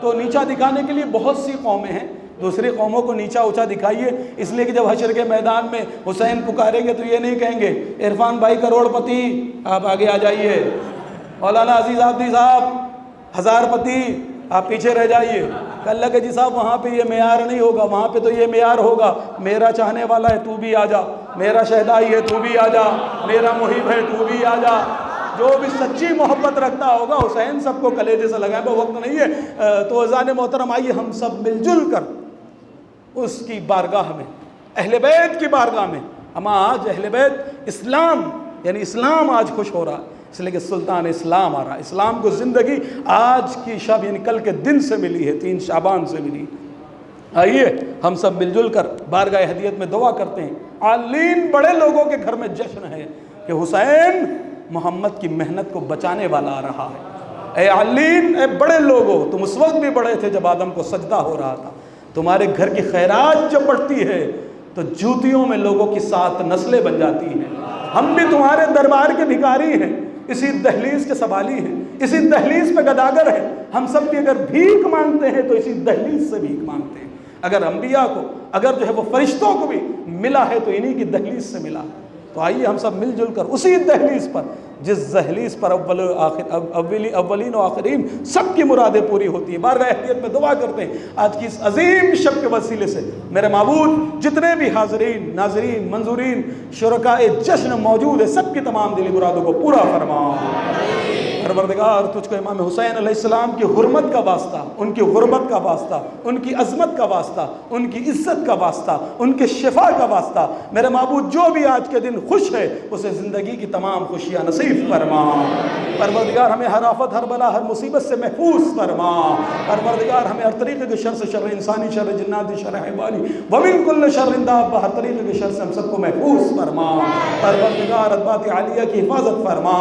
تو نیچا دکھانے کے لیے بہت سی قومیں ہیں، دوسری قوموں کو نیچا اونچا دکھائیے، اس لیے کہ جب حشر کے میدان میں حسین پکاریں گے تو یہ نہیں کہیں گے عرفان بھائی کروڑ پتی آپ آگے آ جائیے، مولانا عزیز آبدی صاحب ہزار پتی آپ پیچھے رہ جائیے، اللہ کے جی صاحب وہاں پہ یہ معیار نہیں ہوگا، وہاں پہ تو یہ معیار ہوگا میرا چاہنے والا ہے تو بھی آ جا، میرا شہدائی ہے تو بھی آ جا، میرا محب ہے تو بھی آ جا۔ جو بھی سچی محبت رکھتا ہوگا حسین سب کو کلیجے سے لگائیں، وہ وقت نہیں ہے تو اذان محترم آئیے ہم سب مل جل کر اس کی بارگاہ میں، اہل بیت کی بارگاہ میں، اما آج اہل بیت اسلام یعنی اسلام آج خوش ہو رہا ہے، اس لیے کہ سلطان اسلام آ رہا ہے، اسلام کو زندگی آج کی شب یعنی کل کے دن سے ملی ہے، 3 شعبان سے ملی۔ آئیے ہم سب مل جل کر بارگاہ ہدیت میں دعا کرتے ہیں۔ عالین بڑے لوگوں کے گھر میں جشن ہے کہ حسین محمد کی محنت کو بچانے والا آ رہا ہے۔ اے عالین، اے بڑے لوگوں، تم اس وقت بھی بڑے تھے جب آدم کو سجدہ ہو رہا تھا، تمہارے گھر کی خیرات جب بڑھتی ہے تو جوتیوں میں لوگوں کی 7 نسلیں بن جاتی ہیں۔ ہم بھی تمہارے دربار کے بھکاری ہیں، اسی دہلیز کے سوالی ہیں، اسی دہلیز پہ گداگر ہیں، ہم سب بھی اگر بھیک مانگتے ہیں تو اسی دہلیز سے بھیک مانگتے ہیں۔ اگر انبیاء کو، اگر جو ہے وہ فرشتوں کو بھی ملا ہے تو انہی کی دہلیز سے ملا۔ تو آئیے ہم سب مل جل کر اسی دہلیز پر، جس دہلیز پر اولین و آخرین سب کی مرادیں پوری ہوتی ہیں، بارگاہ احتیاط میں دعا کرتے ہیں۔ آج کی اس عظیم شب کے وسیلے سے میرے معبود جتنے بھی حاضرین، ناظرین، منظورین، شرکائے جشن موجود ہیں، سب کی تمام دلی مرادوں کو پورا فرما۔ پروردگار تجھ کو امام حسین علیہ السلام کی حرمت کا واسطہ، ان کی غربت کا واسطہ، ان کی عظمت کا واسطہ، ان کی عزت کا واسطہ، ان کے شفا کا واسطہ، میرے معبود جو بھی آج کے دن خوش ہے اسے زندگی کی تمام خوشیاں نصیب فرما۔ پروردگار ہمیں ہر آفت، ہر بلا، ہر مصیبت سے محفوظ فرما۔ پروردگار ہمیں ہر طریقے کے شر سے، شر انسانی، شر جناتی، شر حیوانی، ومن کل شر دابہ، ہر طریقے کے شر سے ہم سب کو محفوظ فرما۔ پروردگار ادبات عالیہ کی حفاظت فرما،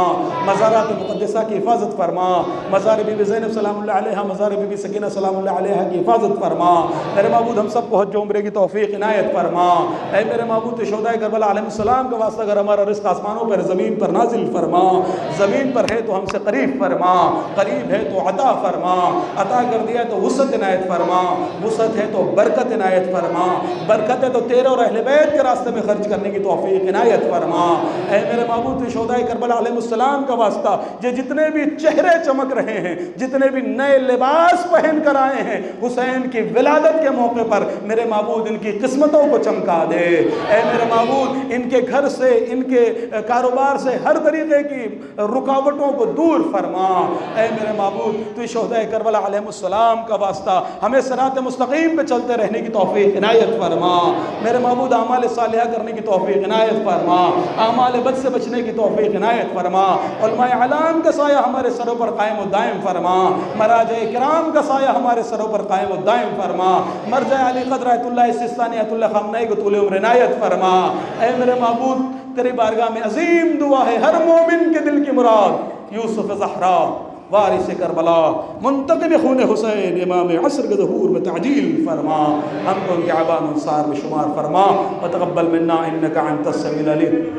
مزارات مقدسہ کی حفاظت فرما، مزار بی بی زینب سلام اللہ علیہ، مزار بی بی سکینہ سلام اللہ علیہ کی حفاظت فرما۔ میرے معبود ہم سب کو حج و عمرے کی توفیق عنایت فرما۔ اے میرے معبود شہدائے کربلا علیہ السلام کا واسطہ اگر ہمارا رزق آسمانوں پر زمین پر نازل فرما، زمین پر ہے تو ہم سے قریب فرما، قریب ہے تو عطا فرما، عطا کر دیا تو وسعت عنایت فرما، وسعت ہے تو برکت عنایت فرما، برکت ہے تو تیرے اور اہل بیت کے راستے میں خرچ کرنے کی توفیق عنایت فرما۔ اے میرے معبود شہدائے کربلا علیہ السلام کا واسطہ یہ جتنے بھی چہرے چمک رہے ہیں، جتنے بھی نئے لباس پہن کر آئے ہیں حسین کی ولادت کے موقع پر، میرے معبود ان کی قسمتوں کو چمکا دے۔ اے میرے معبود ان کے گھر سے، ان کے کاروبار سے ہر طریقے کی رکاوٹوں کو دور فرما۔ اے میرے معبود تو شہدائے کربلا علیہ السلام کا واسطہ ہمیں صراط مستقیم پہ چلتے رہنے کی توفیق عنایت فرما۔ میرے معبود اعمال صالحہ کرنے کی توفیق عنایت فرما، اعمال بد سے بچنے کی توفیق عنایت فرما، علماء اعلام کا سایہ ہمارے سروں پر قائم و دائم فرما، مراجع کرام کا سایہ ہمارے سروں پر قائم و دائم فرما، مرجع علی قدر آیت اللہ سستانی آیت اللہ خامنہی کو طول عمر عنایت فرما۔ اے میرے معبود تیری بارگاہ میں عظیم دعا ہے، ہر مومن کے دل کی مراد یوسف زہرا وارث کربلا منتقم خون حسین امام عصر کے ظہور میں تعجیل فرما، ہم کو ان کے عبان انصار میں شمار فرما، وتقبل منا انک انت السمیع العلیم۔